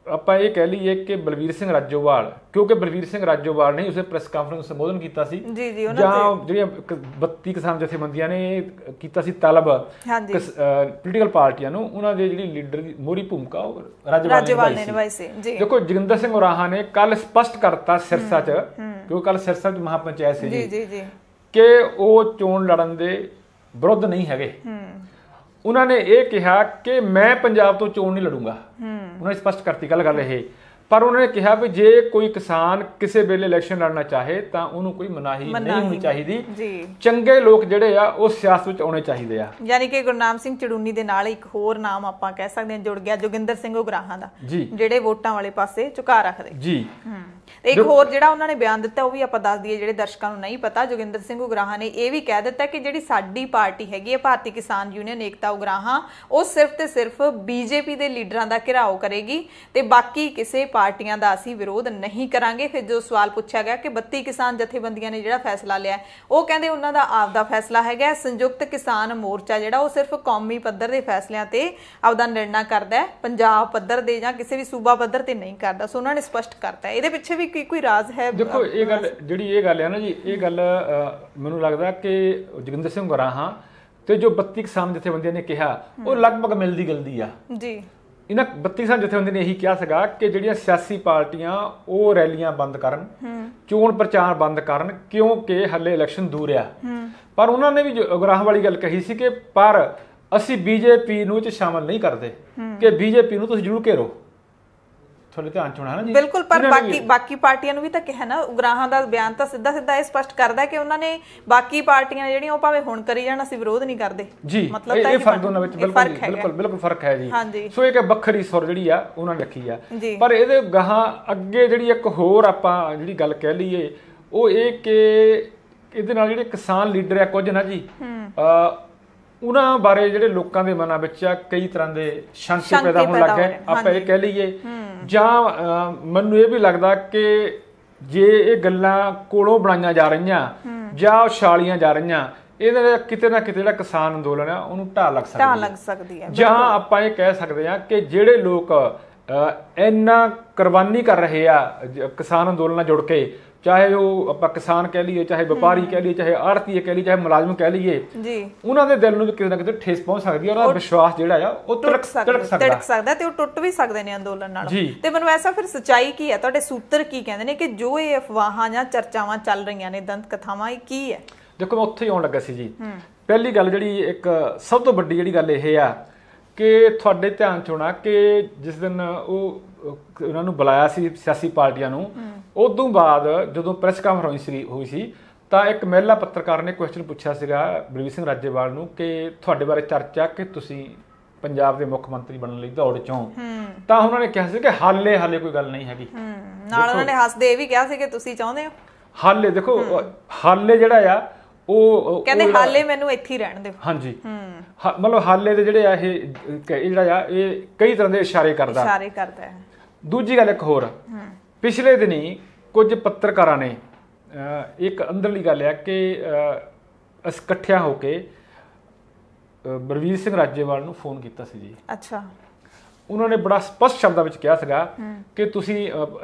ਆਪਾਂ ਇਹ ਕਹਿ ਲਈਏ ਕਿ ਬਲਵੀਰ ਸਿੰਘ ਰਾਜੋਵਾਲ, ਕਿਉਂਕਿ ਬਲਵੀਰ ਸਿੰਘ ਰਾਜੋਵਾਲ ਨੇ ਉਸੇ ਪ੍ਰੈਸ ਕਾਨਫਰੰਸ ਨੂੰ ਸੰਬੋਧਨ ਕੀਤਾ ਸੀ ਜਾਂ ਜਿਹੜੀਆਂ 32 ਕਿਸਾਨ ਜਥੇਬੰਦੀਆਂ ਨੇ ਕੀਤਾ ਸੀ ਤਲਬ ਪੋਲੀਟੀਕਲ ਪਾਰਟੀਆਂ ਨੂੰ, ਉਹਨਾਂ ਦੇ ਜਿਹੜੀ ਲੀਡਰ ਦੀ ਮੋਹਰੀ ਭੂਮਿਕਾ ਉਹ ਰਾਜੋਵਾਲ ਨੇ ਨਿਭਾਈ ਸੀ। ਦੇਖੋ ਜੋਗਿੰਦਰ ਸਿੰਘ ਉਗਰਾਹਾਂ ਨੇ ਕੱਲ ਸਪਸ਼ਟ ਕਰਤਾ ਸਿਰਸਾ 'ਚ, ਕਿਉਂਕਿ ਕੱਲ ਸਿਰਸਾ 'ਚ ਮਹਾਪੰਚਾਇਤ ਸੀ ਜੀ, ਕਿ ਉਹ ਚੋਣ ਲੜਨ ਦੇ ਵਿਰੁੱਧ ਨਹੀਂ ਹੈਗੇ। ਉਹਨਾਂ ਨੇ ਇਹ ਕਿਹਾ ਕਿ ਮੈਂ ਪੰਜਾਬ ਤੋਂ ਚੋਣ ਨਹੀਂ ਲੜੂੰਗਾ, ਉਹਨਾਂ ਨੇ ਸਪਸ਼ਟ ਕਰਤੀ ਗੱਲ ਇਹ। ਪਰ ਉਹਨਾਂ ਨੇ ਕਿਹਾ ਵੀ ਜੇ ਕੋਈ ਕਿਸਾਨ ਕਿਸੇ ਵੇਲੇ ਇਲੈਕਸ਼ਨ ਲੜਨਾ ਚਾਹੇ ਤਾਂ ਉਹਨੂੰ ਕੋਈ ਮਨਾਹੀ ਨਹੀਂ ਹੋਣੀ ਚਾਹੀਦੀ, ਚੰਗੇ ਲੋਕ ਜਿਹੜੇ ਆ ਉਹ ਸਿਆਸਤ ਵਿੱਚ ਆਉਣੇ ਚਾਹੀਦੇ ਆ।
ਯਾਨੀ ਕਿ ਗੁਰਨਾਮ ਸਿੰਘ ਚੜੂਨੀ ਦੇ ਨਾਲ ਇੱਕ ਹੋਰ ਨਾਮ ਆਪਾਂ ਕਹਿ ਸਕਦੇ ਹਾਂ ਜੁੜ ਗਿਆ, ਜੋਗਿੰਦਰ ਸਿੰਘ ਉਗਰਾਹਾਂ ਦਾ, ਜਿਹੜੇ ਵੋਟਾਂ ਵਾਲੇ ਪਾਸੇ ਝੁਕਾ ਰੱਖਦੇ ਜੀ। ਇੱਕ ਹੋਰ ਜਿਹੜਾ ਉਹਨਾਂ ਨੇ ਬਿਆਨ ਦਿੱਤਾ ਉਹ ਵੀ ਆਪਾਂ ਦੱਸ ਦਈਏ ਜਿਹੜੇ ਦਰਸ਼ਕਾਂ ਨੂੰ ਨਹੀਂ ਪਤਾ। ਜੋਗਿੰਦਰ ਸਿੰਘ ਉਗਰਾਹਾਂ ਨੇ ਇਹ ਵੀ ਕਹਿ ਦਿੱਤਾ ਕਿ ਜਿਹੜੀ ਸਾਡੀ ਪਾਰਟੀ ਹੈਗੀ ਹੈ ਭਾਰਤੀ ਕਿਸਾਨ ਯੂਨੀਅਨ ਏਕਤਾ ਉਗਰਾਹਾਂ, ਉਹ ਸਿਰਫ ਤੇ ਸਿਰਫ ਬੀਜੇਪੀ ਦੇ ਲੀਡਰਾਂ ਦਾ ਘਿਰਾਓ ਕਰੇਗੀ ਤੇ ਬਾਕੀ ਕਿਸੇ ਪਾਰਟੀਆਂ ਦਾ ਅਸੀਂ ਵਿਰੋਧ ਨਹੀਂ ਕਰਾਂਗੇ। ਫਿਰ ਜੋ ਸਵਾਲ ਪੁੱਛਿਆ ਗਿਆ ਕਿ 32 ਕਿਸਾਨ ਜਥੇਬੰਦੀਆਂ ਨੇ ਜਿਹੜਾ ਫੈਸਲਾ ਲਿਆ, ਉਹ ਕਹਿੰਦੇ ਉਹਨਾਂ ਦਾ ਆਪਦਾ ਫੈਸਲਾ ਹੈਗਾ। ਸੰਯੁਕਤ ਕਿਸਾਨ ਮੋਰਚਾ ਜਿਹੜਾ ਉਹ ਸਿਰਫ ਕੌਮੀ ਪੱਧਰ ਦੇ ਫੈਸਲਿਆਂ ਤੇ ਆਪਦਾ ਨਿਰਣਾ ਕਰਦਾ ਹੈ, ਪੰਜਾਬ ਪੱਧਰ ਦੇ ਜਾਂ ਕਿਸੇ ਵੀ ਸੂਬਾ ਪੱਧਰ ਤੇ ਨਹੀਂ ਕਰਦਾ। ਸੋ ਉਹਨਾਂ ਨੇ ਸਪਸ਼ਟ ਕਰਤਾ। ਇਹਦੇ ਪਿੱਛੇ ਵੀ ਕੋਈ ਰਾਜ ਹੈ?
ਦੇਖੋ ਇਹ ਗੱਲ ਜਿਹੜੀ ਗੱਲ ਹੈ ਨਾ ਜੀ, ਇਹ ਗੱਲ ਮੈਨੂੰ ਲੱਗਦਾ ਕਿ ਜੋਗਿੰਦਰ ਸਿੰਘ ਉਗਰਾਹਾਂ ਤੇ ਜੋ 32 ਕਿਸਾਨ ਜਥੇਬੰਦੀਆਂ ਨੇ ਕਿਹਾ ਉਹ ਲਗਭਗ ਮਿਲਦੀ ਗਿਲਦੀ ਆ ਜੀ। ਇਹਨਾਂ 32 ਕਿਸਾਨ ਜਥੇਬੰਦੀਆਂ ਨੇ ਇਹੀ ਕਿਹਾ ਸੀਗਾ ਕਿ ਜਿਹੜੀਆਂ ਸਿਆਸੀ ਪਾਰਟੀਆਂ ਉਹ ਰੈਲੀਆਂ ਬੰਦ ਕਰਨ, ਚੋਣ ਪ੍ਰਚਾਰ ਬੰਦ ਕਰਨ, ਕਿਉਂਕਿ ਹੱਲੇ ਇਲੈਕਸ਼ਨ ਦੂਰ ਆ। ਪਰ ਉਹਨਾਂ ਨੇ ਵੀ ਉਗਰਾਹਾਂ ਵਾਲੀ ਗੱਲ ਕਹੀ ਸੀ ਕਿ ਪਰ ਅਸੀਂ ਬੀਜੇਪੀ ਨੂੰ ਚ ਸ਼ਾਮਲ ਨਹੀਂ ਕਰਦੇ, ਕਿ ਬੀਜੇਪੀ ਨੂੰ ਤੁਸੀਂ ਜ਼ਰੂਰ ਘੇਰੋ। ਤੁਹਾਡੇ ਧਿਆਨ ਚ ਹੋਣਾ ਨਾ ਜੀ, ਬਿਲਕੁਲ।
ਪਰ ਬਾਕੀ ਪਾਰਟੀਆਂ ਨੂੰ ਵੀ ਤਾਂ ਕਿਹਾ ਨਾ, ਉਗਰਾਹਾਂ ਦਾ ਬਿਆਨ ਤਾਂ ਸਿੱਧਾ ਇਹ ਸਪਸ਼ਟ ਕਰਦਾ ਕਿ ਉਹਨਾਂ ਨੇ ਬਾਕੀ ਪਾਰਟੀਆਂ ਜਿਹੜੀਆਂ ਉਹ ਭਾਵੇਂ ਹੁਣ ਕਰੀ ਜਾਣ, ਅਸੀਂ ਵਿਰੋਧ ਨਹੀਂ ਕਰਦੇ ਜੀ। ਮਤਲਬ ਇਹ ਫਰਕ ਦੋਨਾਂ ਵਿੱਚ
ਬਿਲਕੁਲ ਫਰਕ ਹੈ ਜੀ। ਸੋ ਇਹ ਵੱਖਰੀ ਸੁਰ ਜਿਹੜੀ ਆ ਉਹਨਾਂ ਨੇ ਰੱਖੀ ਆ। ਪਰ ਇਹਦੇ ਗਾਹਾਂ ਅੱਗੇ ਜਿਹੜੀ ਇੱਕ ਹੋਰ ਆਪਾਂ ਜਿਹੜੀ ਗੱਲ ਕਹਿ ਲਈਏ ਉਹ ਇਹ ਕਿ ਇਹਦੇ ਨਾਲ ਜਿਹੜੇ ਕਿਸਾਨ ਲੀਡਰ ਆ ਕੁਝ ਨਾ ਜੀ, ਉਹਨਾਂ ਬਾਰੇ ਜਿਹੜੇ ਲੋਕਾਂ ਦੇ ਮਨਾਂ ਵਿੱਚ ਆ ਕਈ ਤਰ੍ਹਾਂ ਦੇ ਸ਼ੰਕੇ ਪੈਦਾ ਹੋਣ ਲੱਗ ਗਏ, ਆਪਾਂ ਇਹ ਕਹਿ ਲਈਏ। ਜਾਂ ਮੈਨੂੰ ਇਹ ਵੀ ਲੱਗਦਾ ਕਿ ਜੇ ਇਹ ਗੱਲਾਂ ਕੋਲੋਂ ਬਣਾਈਆਂ ਜਾ ਰਹੀਆਂ ਜਾਂ ਉਛਾਲੀਆਂ ਜਾ ਰਹੀਆਂ, ਇਹਦੇ ਨਾਲ ਕਿਤੇ ਨਾ ਕਿਤੇ ਜਿਹੜਾ ਕਿਸਾਨ ਅੰਦੋਲਨ ਆ ਉਹਨੂੰ ਢਾਹ ਲੱਗ ਸਕਦੀ ਹੈ। ਜਾਂ ਆਪਾਂ ਇਹ ਕਹਿ ਸਕਦੇ ਹਾਂ ਕਿ ਜਿਹੜੇ ਲੋਕ ਇੰਨਾ ਕੁਰਬਾਨੀ ਕਰ ਰਹੇ ਆ ਕਿਸਾਨ ਅੰਦੋਲਨ ਨਾਲ ਜੁੜ ਕੇ, ਚਾਹੇ ਉਹ ਆਪਾਂ ਕਿਸਾਨ ਕਹਿ ਲਈਏ, ਚਾਹੇ ਵਪਾਰੀ ਕਹਿ ਲਈਏ, ਚਾਹੇ ਆੜ੍ਹਤੀਏ ਕਹਿ ਲਈਏ, ਚਾਹੇ ਮੁਲਾਜ਼ਮ ਕਹਿ ਲਈਏ, ਉਹਨਾਂ ਦੇ ਦਿਲ ਨੂੰ ਵੀ ਕਿਤੇ ਨਾ ਕਿਤੇ ਠੇਸ ਪਹੁੰਚ ਸਕਦੀ ਹੈ। ਉਹਨਾਂ ਦਾ ਵਿਸ਼ਵਾਸ ਜਿਹੜਾ ਆ ਉਹ ਤਿੜਕ ਸਕਦਾ ਤੇ ਉਹ ਟੁੱਟ ਵੀ ਸਕਦੇ ਨੇ ਅੰਦੋਲਨ ਨਾਲ। ਤੇ ਮੈਨੂੰ ਐਸਾ ਫਿਰ ਸੱਚਾਈ ਕੀ ਹੈ, ਤੁਹਾਡੇ ਸੂਤਰ ਕੀ ਕਹਿੰਦੇ ਨੇ ਕਿ ਜੋ ਇਹ ਅਫਵਾਹਾਂ ਜਾਂ ਚਰਚਾਵਾਂ ਚੱਲ ਰਹੀਆਂ ਨੇ, ਦੰਤ ਕਥਾਵਾਂ, ਇਹ ਕੀ ਹੈ? ਦੇਖੋ ਮੈਂ ਉੱਥੇ ਹੀ ਆਉਣ ਲੱਗਾ ਸੀ ਜੀ। ਪਹਿਲੀ ਗੱਲ ਜਿਹੜੀ ਇੱਕ ਸਭ ਤੋਂ ਵੱਡੀ ਜਿਹੜੀ ਗੱਲ ਇਹ ਆ ਕਿ ਤੁਹਾਡੇ ਧਿਆਨ ਚ ਹੋਣਾ ਕਿ ਜਿਸ ਦਿਨ ਉਹ ਉਹਨਾਂ ਨੂੰ ਬੁਲਾਇਆ ਸੀ ਸਿਆਸੀ ਪਾਰਟੀਆਂ ਨੂੰ, ਉਦੋਂ ਬਾਅਦ ਜਦੋਂ ਪ੍ਰੈਸ ਕਾਨਫਰੰਸ ਹੋਈ ਸੀ ਤਾਂ ਇੱਕ ਮਹਿਲਾ ਪੱਤਰਕਾਰ ਨੇ ਕੁਐਸਚਨ ਪੁੱਛਿਆ ਸੀਗਾ ਬਲਵੀਰ ਸਿੰਘ ਰਾਜੇਵਾਲ ਨੂੰ ਕਿ ਤੁਹਾਡੇ ਬਾਰੇ ਚਰਚਾ ਕਿ ਤੁਸੀਂ ਪੰਜਾਬ ਦੇ ਮੁੱਖ ਮੰਤਰੀ ਬਣਨ ਲਈ ਦੌੜ ਚੋਂ, ਤਾਂ ਉਹਨਾਂ ਨੇ ਕਿਹਾ ਸੀ ਕਿ ਹਾਲੇ ਕੋਈ ਗੱਲ ਨਹੀਂ ਹੈਗੀ। ਨਾਲ ਉਹਨਾਂ ਨੇ ਹੱਸਦੇ ਇਹ ਵੀ ਕਿਹਾ ਸੀ ਕਿ ਤੁਸੀਂ ਚਾਹੁੰਦੇ ਹੋ ਹਾਲੇ। ਦੇਖੋ ਹਾਲੇ ਜਿਹੜਾ ਆ ਉਹ ਕਹਿੰਦੇ ਹਾਲੇ ਮੈਨੂੰ ਇੱਥੇ ਹੀ ਰਹਿਣ ਦਿਓ। ਹਾਂਜੀ, ਮਤਲਬ ਹਾਲੇ ਦੇ ਜਿਹੜੇ ਆ ਇਹ ਜਿਹੜਾ ਆ ਇਹ ਕਈ ਤਰ੍ਹਾਂ ਦੇ ਇਸ਼ਾਰੇ ਕਰਦਾ ਹੈ। ਦੂਜੀ ਗੱਲ ਇੱਕ ਹੋਰ, ਪਿਛਲੇ ਦਿਨੀ ਕੁਝ ਪੱਤਰਕਾਰਾਂ ਨੇ ਇੱਕ ਅੰਦਰਲੀ ਗੱਲ ਆ ਕਿ ਅਸੀਂ ਇਕੱਠਿਆਂ ਹੋ ਕੇ ਬਲਵੀਰ ਸਿੰਘ ਰਾਜੇਵਾਲ ਨੂੰ ਫੋਨ ਕੀਤਾ ਸੀ ਜੀ। ਅੱਛਾ। ਉਹਨਾਂ ਨੇ ਬੜਾ ਸਪਸ਼ਟ ਸ਼ਬਦਾਂ ਵਿੱਚ ਕਿਹਾ ਸੀਗਾ ਕਿ ਤੁਸੀਂ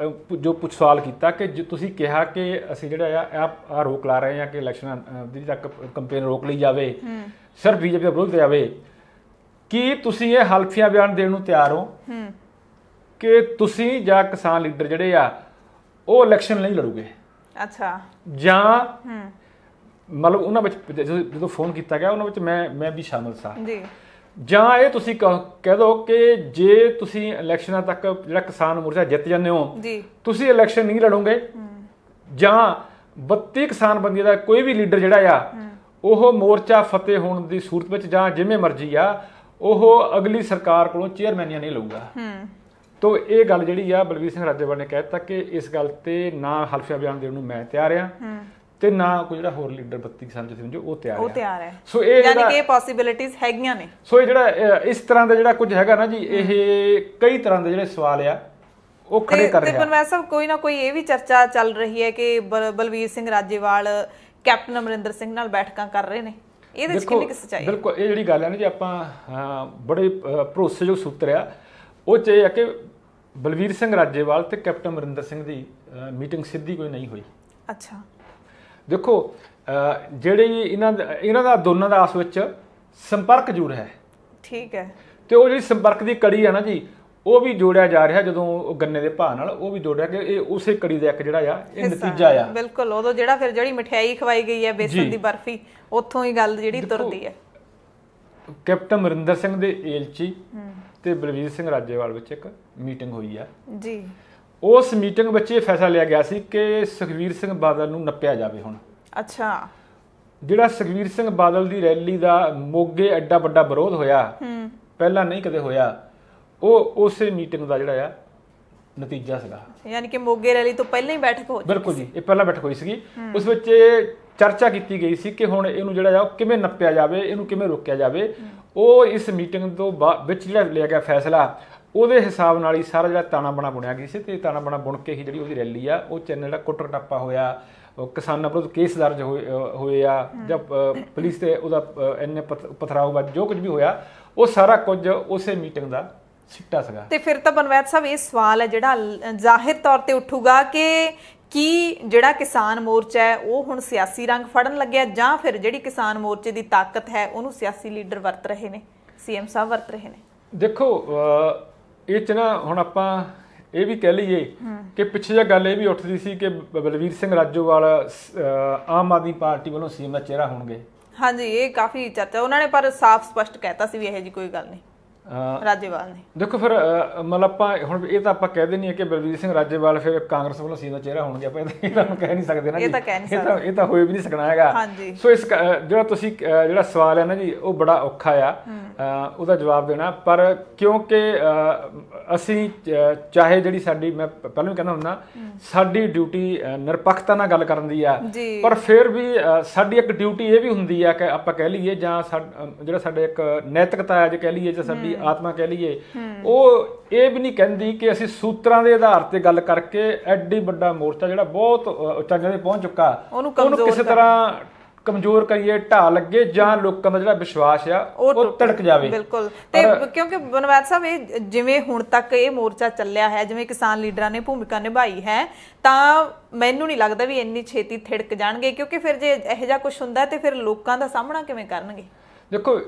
ਜੋ ਸਵਾਲ ਕੀਤਾ ਕਿ ਤੁਸੀਂ ਕਿਹਾ ਕਿ ਅਸੀਂ ਜਿਹੜਾ ਆ ਰੋਕ ਲਾ ਰਹੇ ਹਾਂ ਕਿ ਇਲੈਕਸ਼ਨਾਂ ਦੀ ਤੱਕ ਕੰਪੇਨ ਰੋਕ ਲਈ ਜਾਵੇ, ਸਿਰਫ ਬੀਜੇਪੀ ਦਾ ਵਿਰੋਧ ਕੀਤਾ ਜਾਵੇ, ਕੀ ਤੁਸੀਂ ਇਹ ਹਲਫੀਆ ਬਿਆਨ ਦੇਣ ਨੂੰ ਤਿਆਰ ਹੋ ਕਿ ਤੁਸੀਂ ਜਾਂ ਕਿਸਾਨ ਲੀਡਰ ਜਿਹੜੇ ਆ ਉਹ ਇਲੈਕਸ਼ਨ ਨਹੀਂ ਲੜੂਗੇ? ਅੱਛਾ। ਜਾਂ ਮਤਲਬ ਉਹਨਾਂ ਵਿੱਚ ਜਦੋਂ ਫੋਨ ਕੀਤਾ ਗਿਆ ਉਹਨਾਂ ਵਿੱਚ ਮੈਂ ਵੀ ਸ਼ਾਮਲ ਸਾਂ ਜੀ। ਜਾਂ ਇਹ ਤੁਸੀਂ ਕਹਿ ਦੋ ਕਿ ਜੇ ਤੁਸੀਂ ਇਲੈਕਸ਼ਨਾਂ ਤੱਕ ਜਿਹੜਾ ਕਿਸਾਨ ਮੋਰਚਾ ਜਿੱਤ ਜਾਂਦੇ ਹੋ ਤੁਸੀਂ ਇਲੈਕਸ਼ਨ ਨਹੀਂ ਲੜੋਗੇ ਜਾਂ 32 ਕਿਸਾਨ ਬੰਦੀਆਂ ਦਾ ਕੋਈ ਵੀ ਲੀਡਰ ਜਿਹੜਾ ਆ ਉਹ ਮੋਰਚਾ ਫਤਿਹ ਹੋਣ ਦੀ ਸੂਰਤ ਵਿੱਚ ਜਾਂ ਜਿਵੇਂ ਮਰਜ਼ੀ ਆ ਉਹ ਅਗਲੀ ਸਰਕਾਰ ਕੋਲੋਂ ਚੇਅਰਮੈਨੀਆਂ ਨਹੀਂ ਲਊਗਾ। ਤੋ ਇਹ ਗੱਲ ਜਿਹੜੀ ਆ ਬਲਵੀਰ ਸਿੰਘ ਰਾਜੇਵਾਲ ਨੇ ਕਹਿ ਦਿੱਤਾ ਕਿ ਇਸ ਗੱਲ ਤੇ ਨਾ ਹਲਫੀਆ ਬਿਆਨ ਦੇਣ ਨੂੰ ਮੈਂ ਤਿਆਰ ਆ ਤੇ ਨਾ ਕੋਈ ਜਿਹੜਾ ਹੋਰ ਲੀਡਰ 32 ਕਿਸਾਨ ਜਥੇਬੰਦੀ ਉਹ ਤਿਆਰ ਹੈ। ਸੋ ਇਹ
ਯਾਨੀ ਕਿ ਪੋਸੀਬਿਲਿਟੀਆਂ ਹੈਗੀਆਂ ਨੇ।
ਸੋ ਇਹ ਜਿਹੜਾ ਇਸ ਤਰ੍ਹਾਂ ਦਾ ਜਿਹੜਾ ਕੁਝ ਹੈਗਾ ਨਾ ਜੀ ਇਹ ਕਈ ਤਰ੍ਹਾਂ ਦੇ ਜਿਹੜੇ ਸਵਾਲ ਆ ਉਹ ਖੜੇ ਕਰ ਰਿਹਾ।
ਤੇ ਪਰਮੇਸ਼ਰ ਸਾਹਿਬ ਕੋਈ ਨਾ ਕੋਈ ਇਹ ਵੀ ਚਰਚਾ ਚੱਲ ਰਹੀ ਹੈ ਕਿ ਬਲਵੀਰ ਸਿੰਘ ਰਾਜੇਵਾਲ ਕੈਪਟਨ ਅਮਰਿੰਦਰ ਸਿੰਘ ਨਾਲ ਬੈਠਕਾਂ ਕਰ ਰਹੇ ਨੇ, ਇਹਦੇ ਵਿੱਚ ਕਿੰਨੀ ਕੁ ਸੱਚਾਈ ਹੈ?
ਬਿਲਕੁਲ ਇਹ ਜਿਹੜੀ ਗੱਲ ਹੈ ਨਾ ਜੀ ਆਪਾਂ ਬੜੇ ਭਰੋਸੇਯੋਗ ਸੂਤਰ ਆ ਉਹ 'ਚ ਇਹ ਆ ਕਿ ਬਲਵੀਰ ਸਿੰਘ ਰਾਜੇਵਾਲ ਤੇ ਕੈਪਟਨ ਅਮਰਿੰਦਰ ਸਿੰਘ ਦੀ ਮੀਟਿੰਗ ਸਿੱਧੀ ਕੋਈ ਨਹੀਂ ਹੋਈ।
ਅੱਛਾ,
ਦੇਖੋ ਜਿਹੜੀ ਇਹਨਾਂ ਦਾ ਦੋਨਾਂ ਦਾ ਆਪਸ ਵਿੱਚ ਸੰਪਰਕ ਜ਼ਰੂਰ ਹੈ।
ਠੀਕ ਹੈ।
ਤੇ ਉਹ ਜਿਹੜੀ ਸੰਪਰਕ ਦੀ ਕੜੀ ਆ ਨਾ ਜੀ ਉਹ ਵੀ ਜੋੜਿਆ ਜਾ ਰਿਹਾ ਜਦੋਂ ਗੰਨੇ ਦੇ ਭਾਅ ਨਾਲ ਉਹ ਵੀ ਜੋੜਿਆ ਕਿ ਇਹ ਉਸੇ ਕੜੀ ਦਾ ਇੱਕ ਜਿਹੜਾ ਆ ਇਹ ਨਤੀਜਾ ਆ।
ਬਿਲਕੁਲ, ਉਦੋਂ ਜਿਹੜਾ ਫਿਰ ਜਿਹੜੀ ਮਠਿਆਈ ਖਵਾਈ ਗਈ ਹੈ ਬੇਸਣ ਦੀ ਬਰਫੀ ਉੱਥੋਂ ਹੀ ਗੱਲ ਜਿਹੜੀ ਤੁਰਦੀ ਹੈ।
ਕੈਪਟਨ ਅਮਰਿੰਦਰ ਸਿੰਘ ਦੇ ਏਲਚੀ ਤੇ ਬਲਵੀਰ ਸਿੰਘ ਰਾਜੇਵਾਲ ਵਿੱਚ ਇੱਕ ਮੀਟਿੰਗ ਹੋਈ ਆ
ਜੀ।
ਉਸ ਮੀਟਿੰਗ ਵਿੱਚ ਇਹ ਫੈਸਲਾ ਲਿਆ ਗਿਆ ਸੀ ਕਿ ਸੁਖਬੀਰ ਸਿੰਘ ਬਾਦਲ ਨੂੰ ਨੱਪਿਆ ਜਾਵੇ। ਹੁਣ
ਅੱਛਾ,
ਜਿਹੜਾ ਸੁਖਬੀਰ ਸਿੰਘ ਬਾਦਲ ਦੀ ਰੈਲੀ ਦਾ ਮੋਗੇ ਐਡਾ ਵੱਡਾ ਵਿਰੋਧ ਹੋਇਆ ਪਹਿਲਾਂ ਨਹੀਂ ਕਦੇ ਹੋਇਆ ਉਹ ਉਸੇ ਮੀਟਿੰਗ ਦਾ ਜਿਹੜਾ ਆ ਨਤੀਜਾ ਸੀਗਾ।
ਯਾਨੀ ਕਿ ਮੋਗੇ ਰੈਲੀ ਤੋਂ ਪਹਿਲਾਂ ਹੀ ਬੈਠਕ ਹੋ ਚੁੱਕੀ।
ਬਿਲਕੁਲ ਜੀ, ਇਹ ਪਹਿਲਾਂ ਬੈਠਕ ਹੋਈ ਸੀਗੀ। ਉਸ ਵਿੱਚ ਇਹ ਚਰਚਾ ਕੀਤੀ ਗਈ ਸੀ ਕਿ ਹੁਣ ਇਹਨੂੰ ਜਿਹੜਾ ਆ ਕਿਵੇਂ ਨੱਪਿਆ ਜਾਵੇ, ਇਹਨੂੰ ਕਿਵੇਂ ਰੋਕਿਆ ਜਾਵੇ। ਉਹ ਇਸ ਮੀਟਿੰਗ ਤੋਂ ਵਿੱਚ ਜਿਹੜਾ ਲਿਆ ਗਿਆ ਫੈਸਲਾ ਉਹਦੇ ਹਿਸਾਬ ਨਾਲ ਹੀ ਸਾਰਾ ਜਿਹੜਾ ਤਾਣਾ ਬਾਣਾ ਬੁਣਿਆ ਗਿਆ ਸੀ ਤੇ ਤਾਣਾ ਬਾਣਾ ਬੁਣ ਕੇ ਹੀ ਜਿਹੜੀ ਉਹਦੀ ਰੈਲੀ ਆ ਉਹ ਚੈਨਲ ਜਿਹੜਾ ਕੁੱਟਰ ਟੱਪਾ ਹੋਇਆ, ਕਿਸਾਨਾਂ ਵਿਰੁੱਧ ਕੇਸ ਦਰਜ ਹੋਏ ਆ ਜਾਂ ਪੁਲਿਸ ਤੇ ਉਹਦਾ ਇੰਨੇ ਪਥਰਾਓ ਜੋ ਕੁਝ ਵੀ ਹੋਇਆ ਉਹ ਸਾਰਾ ਕੁਝ ਉਸੇ ਮੀਟਿੰਗ ਦਾ ਸਿੱਟਾ ਸੀਗਾ।
ਤੇ ਫਿਰ ਤਾਂ ਬਨਵੈਦ ਸਾਹਿਬ ਇਹ ਸਵਾਲ ਹੈ ਜਿਹੜਾ ਜ਼ਾਹਿਰ ਤੌਰ ਤੇ ਉੱਠੂਗਾ ਕਿ ਕੀ ਜਿਹੜਾ ਕਿਸਾਨ ਮੋਰਚਾ ਹੈ ਉਹ ਹੁਣ ਸਿਆਸੀ ਰੰਗ ਫੜਨ ਲੱਗਿਆ ਜਾਂ ਫਿਰ ਜਿਹੜੀ ਕਿਸਾਨ ਮੋਰਚੇ ਦੀ ਤਾਕਤ ਹੈ ਉਹਨੂੰ ਸਿਆਸੀ ਲੀਡਰ ਵਰਤ ਰਹੇ ਨੇ, ਸੀਐਮ ਸਾਹਿਬ ਵਰਤ ਰਹੇ ਨੇ?
ਦੇਖੋ ਇਹ 'ਚ ਨਾ ਹੁਣ ਆਪਾਂ ਇਹ ਵੀ ਕਹਿ ਲਈਏ ਕਿ ਪਿੱਛੇ ਜਿਹੀ ਗੱਲ ਇਹ ਵੀ ਉੱਠਦੀ ਸੀ ਕਿ ਬਲਵੀਰ ਸਿੰਘ ਰਾਜੋਵਾਲ ਆਮ ਆਦਮੀ ਪਾਰਟੀ ਵੱਲੋਂ ਸੀਐਮ ਦਾ ਚਿਹਰਾ ਹੋਣਗੇ।
ਹਾਂਜੀ, ਇਹ ਕਾਫੀ ਚਰਚਾ ਉਹਨਾਂ ਨੇ ਪਰ ਸਾਫ਼ ਸਪਸ਼ਟ ਕਹਿਤਾ ਸੀ ਵੀ ਇਹੋ ਜਿਹੀ ਕੋਈ ਗੱਲ ਨਹੀਂ ਰਾਜੇਵਾਲ ਨੇ।
ਦੇਖੋ ਫਿਰ ਮਤਲਬ ਆਪਾਂ ਹੁਣ ਇਹ ਤਾਂ ਆਪਾਂ ਕਹਿ ਦਿੰਦੇ ਹਾਂ ਕਿ ਬਲਵੀਰ ਸਿੰਘ ਰਾਜੇਵਾਲ ਫਿਰ ਕਾਂਗਰਸ ਵੱਲੋਂ ਸੀਐਮ ਦਾ ਚਿਹਰਾ ਹੋਣਗੇ, ਆਪਾਂ ਇਹ ਤਾਂ ਕਹਿ ਨਹੀਂ ਸਕਦੇ ਨਾ ਜੀ, ਇਹ ਤਾਂ ਹੋਏ ਵੀ ਨਹੀਂ ਸਕਣਾ ਹੈਗਾ। ਸੋ ਇਸ ਜਿਹੜਾ ਤੁਸੀਂ ਜਿਹੜਾ ਸਵਾਲ ਹੈ ਨਾ ਜੀ ਉਹ ਬੜਾ ਔਖਾ ਆ ਉਹਦਾ ਜਵਾਬ ਦੇਣਾ। ਪਰ ਕਿਉਂਕਿ ਅਸੀਂ ਚਾਹੇ ਜਿਹੜੀ ਸਾਡੀ ਮੈਂ ਪਹਿਲਾਂ ਵੀ ਕਹਿੰਦਾ ਹੁੰਦਾ ਸਾਡੀ ਡਿਊਟੀ ਨਿਰਪੱਖਤਾ ਨਾਲ ਗੱਲ ਕਰਨ ਦੀ ਆ, ਪਰ ਫਿਰ ਵੀ ਸਾਡੀ ਇੱਕ ਡਿਊਟੀ ਇਹ ਵੀ ਹੁੰਦੀ ਆ ਕਿ ਆਪਾਂ ਕਹਿ ਲਈਏ ਜਾਂ ਜਿਹੜਾ ਸਾਡੇ ਇੱਕ ਨੈਤਿਕਤਾ ਹੈ ਜੇ ਕਹਿ ਲਈਏ ਜਾਂ ਸਾਡੀ ਆਤਮਾ ਕਹਿ ਲਈਏ ਉਹ ਇਹ ਵੀ ਨਹੀਂ ਕਹਿੰਦੀ ਕਿ ਅਸੀਂ ਸੂਤਰਾਂ ਦੇ ਆਧਾਰ ਤੇ ਗੱਲ ਕਰਕੇ ਐਡੀ ਵੱਡਾ ਮੋਰਚਾ ਜਿਹੜਾ ਬਹੁਤ ਉਚਾਈਆਂ ਤੇ ਪਹੁੰਚ ਚੁੱਕਾ ਉਹਨੂੰ ਕਿਸੇ ਤਰ੍ਹਾਂ ਕਮਜ਼ੋਰ ਕਰੀਏ, ਢਾਹ ਲੱਗੇ ਜਾਂ ਲੋਕਾਂ ਦਾ ਜਿਹੜਾ ਵਿਸ਼ਵਾਸ ਆ ਉਹ ਧੜਕ ਜਾਵੇ।
ਬਿਲਕੁਲ, ਤੇ ਕਿਉਂਕਿ ਬਨਵੈਦ ਸਾਹਿਬ ਇਹ ਜਿਵੇਂ ਹੁਣ ਤੱਕ ਇਹ ਮੋਰਚਾ ਚੱਲਿਆ ਹੈ, ਜਿਵੇਂ ਕਿਸਾਨ ਲੀਡਰਾਂ ਨੇ ਭੂਮਿਕਾ ਨਿਭਾਈ ਹੈ, ਤਾਂ ਮੈਨੂੰ ਨਹੀਂ ਲੱਗਦਾ ਵੀ ਇੰਨੀ ਛੇਤੀ ਥਿੜਕ ਜਾਣਗੇ ਕਿਉਂਕਿ ਫਿਰ ਜੇ ਇਹੋ ਜਿਹਾ ਕੁਝ ਹੁੰਦਾ ਤੇ ਫਿਰ ਲੋਕਾਂ ਦਾ ਸਾਹਮਣਾ ਕਿਵੇਂ ਕਰਨਗੇ?
ਦੇਖੋ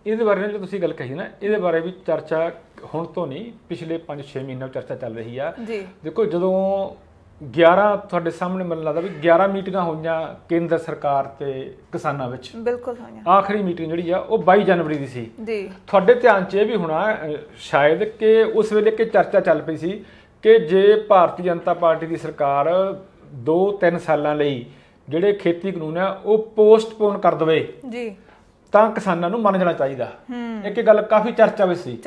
ਇਹਦੇ ਬਾਰੇ ਜੋ ਤੁਸੀਂ ਗੱਲ ਕਹੀ ਨਾ ਇਹਦੇ ਬਾਰੇ ਵੀ ਚਰਚਾ ਹੁਣ ਤੋਂ ਨਹੀਂ ਪਿਛਲੇ 5-6 ਮਹੀਨਿਆਂ ਚਰਚਾ ਚੱਲ ਰਹੀ ਆ। ਦੇਖੋ ਜਦੋਂ 11 ਤੁਹਾਡੇ ਸਾਹਮਣੇ ਮੈਨੂੰ ਲੱਗਦਾ ਵੀ 11 ਮੀਟਿੰਗਾਂ ਹੋਈਆਂ ਕੇਂਦਰ ਸਰਕਾਰ ਤੇ ਕਿਸਾਨਾਂ ਵਿੱਚ।
ਬਿਲਕੁਲ ਹੋਈਆਂ।
ਆਖਰੀ ਮੀਟਿੰਗ ਜਿਹੜੀ ਆ ਉਹ 22 ਜਨਵਰੀ ਦੀ ਸੀ ਜੀ। ਤੁਹਾਡੇ ਧਿਆਨ 'ਚ ਇਹ ਵੀ ਹੋਣਾ ਸ਼ਾਇਦ ਕਿ ਉਸ ਵੇਲੇ ਕਿ ਚਰਚਾ ਚੱਲ ਪਈ ਸੀ ਕਿ ਜੇ ਭਾਰਤੀ ਜਨਤਾ ਪਾਰਟੀ ਦੀ ਸਰਕਾਰ 2-3 ਸਾਲਾਂ ਲਈ ਜਿਹੜੇ ਖੇਤੀ ਕਾਨੂੰਨ ਆ ਉਹ ਪੋਸਟਪੋਨ ਕਰ ਦੇਵੇ ਜੀ ਤਾਂ ਕਿਸਾਨਾਂ ਨੂੰ ਮੰਨ ਜਾਣਾ ਚਾਹੀਦਾ। ਇੱਕ ਗੱਲ ਕਾਫੀ ਚਰਚਾ ਵਿੱਚ ਸੀ।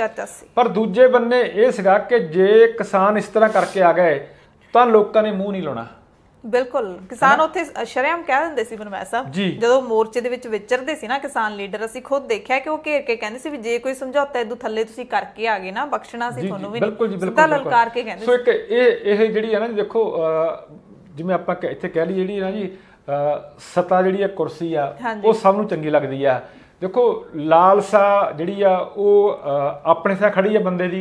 ਪਰ ਦੂਜੇ ਬੰਨੇ ਇਹ ਸੀਗਾ ਕਿ ਜੇ ਕਿਸਾਨ ਇਸ ਤਰ੍ਹਾਂ ਕਰਕੇ ਆ ਗਏ ਤਾਂ ਲੋਕਾਂ ਨੇ ਮੂੰਹ ਨਹੀਂ ਲਾਉਣਾ।
ਬਿਲਕੁਲ, ਕਿਸਾਨ ਉੱਥੇ ਸ਼ਰੇਆਮ ਕਹਿ ਦਿੰਦੇ ਸੀ ਬਨਵੈਦ ਸਾਹਿਬ ਜਦੋਂ ਮੋਰਚੇ ਦੇ ਵਿੱਚ ਵਿਚਰਦੇ ਸੀ ਨਾ ਕਿਸਾਨ ਲੀਡਰ, ਅਸੀਂ ਖੁਦ ਦੇਖਿਆ ਕਿ ਉਹ ਘੇਰ ਕੇ ਕਹਿੰਦੇ ਸੀ ਵੀ ਜੇ ਕੋਈ ਸਮਝੌਤਾ ਇਦੋਂ ਥੱਲੇ ਤੁਸੀਂ ਕਰਕੇ ਆ ਗਏ ਨਾ ਬਖਸ਼ਣਾ ਸੀ ਤੁਹਾਨੂੰ ਵੀ ਨਹੀਂ, ਸਿੱਧਾ ਲਲਕਾਰ ਕੇ ਕਹਿੰਦੇ।
ਸੋ ਇੱਕ ਇਹ ਜਿਹੜੀ ਹੈ ਨਾ ਦੇਖੋ ਜਿਵੇਂ ਆਪਾਂ ਇੱਥੇ ਕਹਿ ਲਈ ਜਿਹੜੀ ਨਾ ਜੀ ਸੱਤਾ ਜਿਹੜੀ ਆ ਕੁਰਸੀ ਆ ਉਹ ਸਭ ਨੂੰ ਚੰਗੀ ਲੱਗਦੀ ਆ। ਦੇਖੋ ਲਾਲਸਾ ਜਿਹੜੀ ਆ ਉਹ ਆਪਣੇ ਸਾਹ ਖੜੀ ਆ ਬੰਦੇ ਦੀ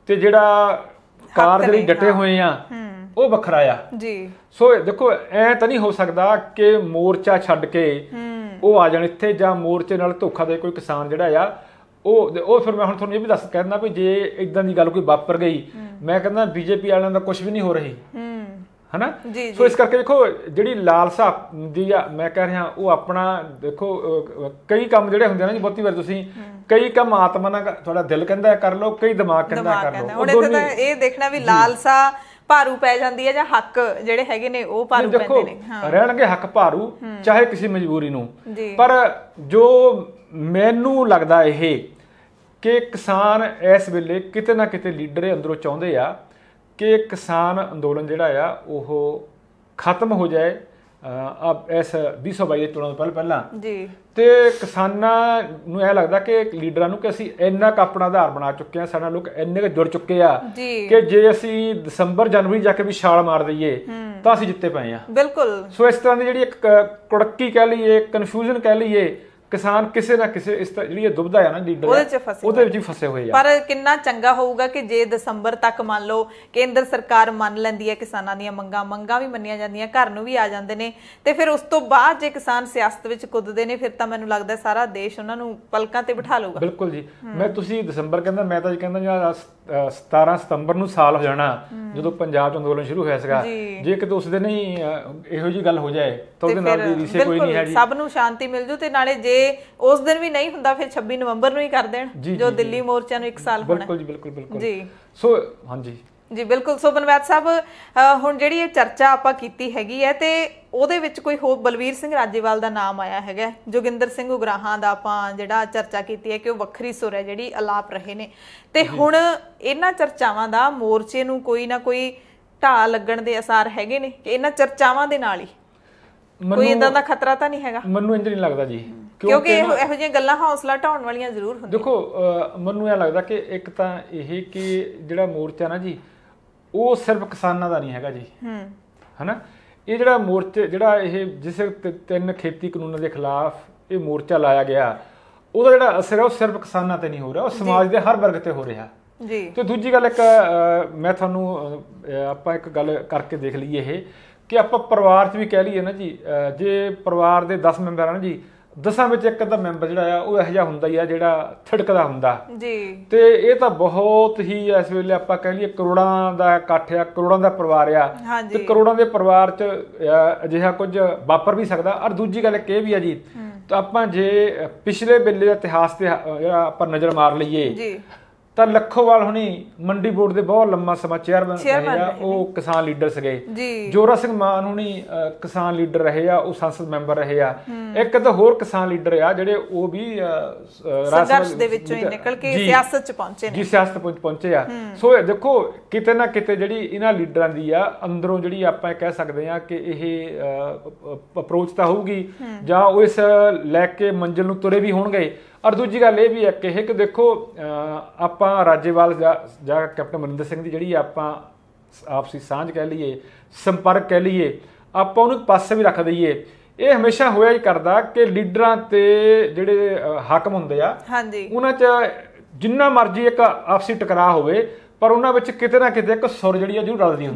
ਤੇ ਜਿਹੜਾ ਕਾਰ ਜਿਹੜੀ ਡਟੇ ਹੋਏ ਆ ਉਹ ਵੱਖਰਾ ਆ ਜੀ। ਸੋ ਦੇਖੋ ਐ ਤਾਂ ਨਹੀਂ ਹੋ ਸਕਦਾ ਕਿ ਮੋਰਚਾ ਛੱਡ ਕੇ ਉਹ ਆ ਜਾਣ ਇੱਥੇ ਜਾਂ ਮੋਰਚੇ ਨਾਲ ਧੋਖਾ ਦੇ ਕੋਈ ਕਿਸਾਨ ਜਿਹੜਾ ਆ ਉਹ ਫਿਰ ਮੈਂ ਹੁਣ ਤੁਹਾਨੂੰ ਇਹ ਵੀ ਦੱਸ ਕਹਿੰਦਾ ਵੀ ਜੇ ਇਦਾਂ ਦੀ ਗੱਲ ਕੋਈ ਵਾਪਰ ਗਈ ਮੈਂ ਕਹਿੰਦਾ ਬੀਜੇਪੀ ਵਾਲਿਆਂ ਦਾ ਕੁਝ ਵੀ ਨਹੀਂ ਹੋ ਰਹੀ ਹਨਾ। ਸੋ ਇਸ ਕਰਕੇ ਦੇਖੋ ਜਿਹੜੀ ਲਾਲਸਾ ਦੀ ਆ ਮੈਂ ਕਹਿ ਰਿਹਾ ਉਹ ਆਪਣਾ ਦੇਖੋ ਕਈ ਕੰਮ ਜਿਹੜੇ ਹੁੰਦੇ ਨੇ ਜੀ ਬਹੁਤੀ ਵਾਰ ਤੁਸੀਂ ਕਈ ਕੰਮ ਆਤਮਾ ਨਾਲ ਤੁਹਾਡਾ ਦਿਲ ਕਹਿੰਦਾ ਕਰ ਲਓ, ਕਈ ਦਿਮਾਗ ਕਹਿੰਦਾ ਕਰ ਲਓ।
ਹੁਣ ਇੱਥੇ ਤਾਂ ਇਹ ਦੇਖਣਾ ਵੀ ਲਾਲਸਾ ਭਾਰੂ ਪੈ ਜਾਂਦੀ ਹੈ ਜਾਂ ਹੱਕ ਜਿਹੜੇ ਹੈਗੇ ਨੇ ਉਹ ਭਾਰੂ ਪੈਂਦੇ ਨੇ।
ਰਹਿਣਗੇ ਹੱਕ ਭਾਰੂ ਚਾਹੇ ਕਿਸੇ ਮਜਬੂਰੀ ਨੂੰ। ਪਰ ਜੋ ਮੈਨੂੰ ਲੱਗਦਾ ਇਹ ਕਿ ਕਿਸਾਨ ਇਸ ਵੇਲੇ ਕਿਤੇ ਨਾ ਕਿਤੇ ਲੀਡਰ ਅੰਦਰੋਂ ਚਾਹੁੰਦੇ ਆ ਕਿ ਕਿਸਾਨ ਅੰਦੋਲਨ ਜਿਹੜਾ ਆ ਉਹ ਖਤਮ ਹੋ ਜਾਏ ਇਸ 2022 ਦੇ ਚੋਣਾਂ ਤੋਂ ਪਹਿਲਾਂ ਜੀ। ਤੇ ਕਿਸਾਨਾਂ ਨੂੰ ਇਹ ਲੱਗਦਾ ਕਿ ਲੀਡਰਾਂ ਨੂੰ ਕਿ ਅਸੀਂ ਇੰਨਾ ਕੁ ਆਪਣਾ ਆਧਾਰ ਬਣਾ ਚੁੱਕੇ ਹਾਂ, ਸਾਡੇ ਲੋਕ ਇੰਨੇ ਕੁ ਜੁੜ ਚੁੱਕੇ ਆ ਕਿ ਜੇ ਅਸੀਂ ਦਸੰਬਰ ਜਨਵਰੀ ਜਾ ਕੇ ਵੀ ਛਾਲ ਮਾਰ ਦਈਏ ਤਾਂ ਅਸੀਂ ਜਿੱਤੇ ਪਏ ਆ। ਬਿਲਕੁਲ। ਸੋ ਇਸ ਤਰ੍ਹਾਂ ਦੀ ਜਿਹੜੀ ਇੱਕ ਕੁੜਕੀ ਕਹਿ ਲਈਏ, ਕਨਫਿਊਜ਼ਨ ਕਹਿ ਲਈਏ, ਕਿਸਾਨ ਕਿਸੇ ਨਾ ਕਿਸੇ ਇਸ ਜਿਹੜੀ ਇਹ ਦੁਬਦਾ ਹੈ ਨਾ ਲੀਡਰ ਉਹਦੇ ਵਿੱਚ ਹੀ ਫਸੇ ਹੋਏ ਆ।
ਪਰ ਕਿੰਨਾ ਚੰਗਾ ਹੋਊਗਾ ਕਿ ਜੇ ਦਸੰਬਰ ਤੱਕ ਮੰਨ ਲਓ ਕੇਂਦਰ ਸਰਕਾਰ ਮੰਨ ਲੈਂਦੀ ਹੈ ਕਿਸਾਨਾਂ ਦੀਆਂ ਮੰਗਾਂ ਵੀ ਮੰਨੀਆਂ ਜਾਂਦੀਆਂ, ਘਰ ਨੂੰ ਵੀ ਆ ਜਾਂਦੇ ਨੇ, ਤੇ ਫਿਰ ਉਸ ਤੋਂ ਬਾਅਦ ਜੇ ਕਿਸਾਨ ਸਿਆਸਤ ਵਿੱਚ ਕੁੱਦਦੇ ਨੇ ਫਿਰ ਤਾਂ ਮੈਨੂੰ ਲੱਗਦਾ ਸਾਰਾ ਦੇਸ਼ ਉਹਨਾਂ ਨੂੰ ਪਲਕਾਂ ਤੇ ਬਿਠਾ ਲਊਗਾ।
ਬਿਲਕੁਲ ਜੀ। ਮੈਂ ਤੁਸੀਂ ਦਸੰਬਰ ਕਹਿੰਦਾ, ਮੈਂ ਤਾਂ ਕਹਿੰਦਾ 17 ਸਤੰਬਰ ਨੂੰ ਸਾਲ ਹੋ ਜਾਣਾ ਜਦੋਂ ਪੰਜਾਬ 'ਚ ਅੰਦੋਲਨ ਸ਼ੁਰੂ ਹੋਇਆ ਸੀਗਾ। ਜੇ ਕਿਤੇ ਉਸ ਦਿਨ ਹੀ ਇਹੋ ਜਿਹੀ ਗੱਲ ਹੋ ਜਾਏ ਤਾਂ ਉਹਦੇ ਨਾਲ ਦੀ ਰੀਸੇ ਕੋਈ ਨਹੀਂ ਹੈ ਜੀ।
ਸਭ ਨੂੰ ਸ਼ਾਂਤੀ ਮਿਲ ਜੂ। ਤੇ ਨਾਲੇ ਜੇ ਉਸ ਦਿਨ ਵੀ ਨਹੀਂ ਹੁੰਦਾ ਫਿਰ 26 ਨਵੰਬਰ ਨੂੰ ਹੀ ਕਰ ਦੇਣ ਜੋ ਦਿੱਲੀ ਮੋਰਚਾ ਨੂੰ 1 ਸਾਲ ਹੋਣਾ।
ਬਿਲਕੁਲ ਜੀ, ਬਿਲਕੁਲ ਜੀ। ਸੋ ਹਾਂਜੀ
ਜੀ ਬਿਲਕੁਲ। ਸੋ ਬਨਵੈਤ ਸਾਹਿਬ ਹੁਣ ਜਿਹੜੀ ਇਹ ਚਰਚਾ ਆਪਾਂ ਕੀਤੀ ਹੈਗੀ ਹੈ ਤੇ ਉਹਦੇ ਵਿੱਚ ਕੋਈ ਹੋਰ ਬਲਵੀਰ ਸਿੰਘ ਰਾਜੇਵਾਲ ਦਾ ਨਾਮ ਆਇਆ ਹੈਗਾ, ਜੋਗਿੰਦਰ ਸਿੰਘ ਉਗਰਾਹਾਂ ਦਾ ਆਪਾਂ ਜਿਹੜਾ ਚਰਚਾ ਕੀਤੀ ਹੈ ਕਿ ਉਹ ਵੱਖਰੀ ਸੁਰ ਹੈ ਜਿਹੜੀ ਅਲਾਪ ਰਹੇ ਨੇ, ਤੇ ਹੁਣ ਇਹਨਾਂ ਚਰਚਾਵਾਂ ਦਾ ਮੋਰਚੇ ਨੂੰ ਕੋਈ ਨਾ ਕੋਈ ਢਾਹ ਲੱਗਣ ਦੇ ਅਸਾਰ ਹੈਗੇ ਨੇ ਕਿ ਇਹਨਾਂ ਚਰਚਾਵਾਂ ਦੇ ਨਾਲ ਹੀ ਕੋਈ ਇਦਾਂ ਦਾ ਖਤਰਾ ਤਾਂ ਨਹੀਂ ਹੈਗਾ?
ਮੈਨੂੰ ਇੰਜ ਨਹੀਂ ਲੱਗਦਾ ਜੀ,
ਕਿਉਂਕਿ ਇਹੋ ਜਿਹੀਆਂ ਗੱਲਾਂ ਹੌਸਲਾ ਢਾਉਣ ਵਾਲੀਆਂ ਜ਼ਰੂਰ ਹੁੰਦੀਆਂ।
ਦੇਖੋ ਮੈਨੂੰ ਇਹ ਲੱਗਦਾ ਕਿ ਇੱਕ ਤਾਂ ਇਹ ਕਿ ਜਿਹੜਾ ਮੋਰਚਾ ਨਾ ਜੀ ਉਹ ਸਿਰਫ ਕਿਸਾਨਾਂ ਦਾ ਨਹੀਂ ਹੈਗਾ ਜੀ, ਹਨਾ। ਇਹ ਜਿਹੜਾ ਮੋਰਚੇ ਜਿਹੜਾ ਇਹ ਜਿਸ 3 ਖੇਤੀ ਕਾਨੂੰਨਾਂ ਦੇ ਖਿਲਾਫ ਇਹ ਮੋਰਚਾ ਲਾਇਆ ਗਿਆ ਉਹਦਾ ਜਿਹੜਾ ਅਸਰ ਹੈ ਉਹ ਸਿਰਫ ਕਿਸਾਨਾਂ ਤੇ ਨਹੀਂ ਹੋ ਰਿਹਾ, ਉਹ ਸਮਾਜ ਦੇ ਹਰ ਵਰਗ ਤੇ ਹੋ ਰਿਹਾ ਜੀ। ਤੇ ਦੂਜੀ ਗੱਲ ਇੱਕ ਮੈਂ ਤੁਹਾਨੂੰ ਆਪਾਂ ਇੱਕ ਗੱਲ ਕਰਕੇ ਦੇਖ ਲਈਏ ਇਹ ਕਿ ਆਪਾਂ ਪਰਿਵਾਰ 'ਚ ਵੀ ਕਹਿ ਲਈਏ ਨਾ ਜੀ, ਜੇ ਪਰਿਵਾਰ ਦੇ 10 ਮੈਂਬਰ ਆ ਨਾ ਜੀ, 10 ਵਿੱਚ ਇੱਕ ਅੱਧਾ ਮੈਂਬਰ ਜਿਹੜਾ ਆ ਉਹ ਇਹੋ ਜਿਹਾ ਹੁੰਦਾ ਹੀ ਆ ਜਿਹੜਾ ਥੜਕਦਾ ਹੁੰਦਾ ਜੀ। ਤੇ ਇਹ ਤਾਂ ਬਹੁਤ ਹੀ ਇਸ ਵੇਲੇ ਆਪਾਂ ਕਹਿ ਲਈਏ ਕਰੋੜਾਂ ਦਾ ਇਕੱਠ ਆ, ਕਰੋੜਾਂ ਦਾ ਪਰਿਵਾਰ ਆ, ਤੇ ਕਰੋੜਾਂ ਦੇ ਪਰਿਵਾਰ 'ਚ ਅਜਿਹਾ ਕੁਝ ਵਾਪਰ ਵੀ ਸਕਦਾ। ਔਰ ਦੂਜੀ ਗੱਲ ਇੱਕ ਇਹ ਵੀ ਆ ਜੀ, ਤਾਂ ਆਪਾਂ ਜੇ ਪਿਛਲੇ ਵੇਲੇ ਦਾ ਇਤਿਹਾਸ ਤੇ ਜਿਹੜਾ ਆਪਾਂ ਨਜ਼ਰ ਮਾਰ ਲਈਏ ਤਾਂ ਲੱਖੋਵਾਲ ਹੁਣੀ ਮੰਡੀ ਬੋਰਡ ਦੇ ਬਹੁਤ ਲੰਮਾ ਸਮਾਂ ਚੇਅਰਮੈਨ ਰਹੇ ਆ, ਉਹ ਕਿਸਾਨ ਲੀਡਰ ਸੀਗੇ। ਜੋਰਾ ਸਿੰਘ ਮਾਨ ਹੁਣੀ ਕਿਸਾਨ ਲੀਡਰ ਰਹੇ ਆ, ਉਹ ਸੰਸਦ ਮੈਂਬਰ ਰਹੇ ਆ। ਇੱਕ ਤਾਂ ਹੋਰ ਕਿਸਾਨ ਲੀਡਰ ਆ ਜਿਹੜੇ ਉਹ ਵੀ
ਸੰਘਰਸ਼ ਦੇ ਵਿੱਚੋਂ ਹੀ ਨਿਕਲ ਕੇ ਸਿਆਸਤ 'ਚ ਪਹੁੰਚੇ ਨੇ
ਜੀ, ਸਿਆਸਤ ਪਹੁੰਚੇ ਆ। ਸੋ ਦੇਖੋ ਕਿਤੇ ਨਾ ਕਿਤੇ ਜਿਹੜੀ ਇਹਨਾਂ ਲੀਡਰਾਂ ਦੀ ਆ ਅੰਦਰੋਂ ਜਿਹੜੀ ਆਪਾਂ ਕਹਿ ਸਕਦੇ ਆ ਕਿ ਇਹ ਅਪਰੋਚ ਤਾਂ ਹੋਊਗੀ ਜਾਂ ਉਹ ਇਸ ਲੈ ਕੇ ਮੰਜ਼ਿਲ ਨੂੰ ਤੁਰੇ ਵੀ ਹੋਣਗੇ। ਔਰ ਦੂਜੀ ਗੱਲ ਇਹ ਵੀ ਹੈ ਕਿ ਦੇਖੋ ਆਪਾਂ ਰਾਜੇਵਾਲ ਜਾਂ ਕੈਪਟਨ ਅਮਰਿੰਦਰ ਸਿੰਘ ਦੀ ਜਿਹੜੀ ਆਪਾਂ ਆਪਸੀ ਸਾਂਝ ਕਹਿ ਲਈਏ, ਸੰਪਰਕ ਕਹਿ ਲਈਏ, ਆਪਾਂ ਉਹਨੂੰ ਪਾਸੇ ਵੀ ਰੱਖ ਦਈਏ। ਇਹ ਹਮੇਸ਼ਾ ਹੋਇਆ ਹੀ ਕਰਦਾ ਕਿ ਲੀਡਰਾਂ ਤੇ ਜਿਹੜੇ ਹਾਕਮ ਹੁੰਦੇ ਆ ਉਹਨਾਂ 'ਚ ਜਿੰਨਾ ਮਰਜ਼ੀ ਇੱਕ ਆਪਸੀ ਟਕਰਾਅ ਹੋਵੇ ਪਰ ਉਹਨਾਂ ਵਿੱਚ ਕਿਤੇ ਨਾ ਕਿਤੇ ਇੱਕ ਸੁਰ ਜਿਹੜੀ ਆ ਜ਼ਰੂਰ ਰਲਦੀ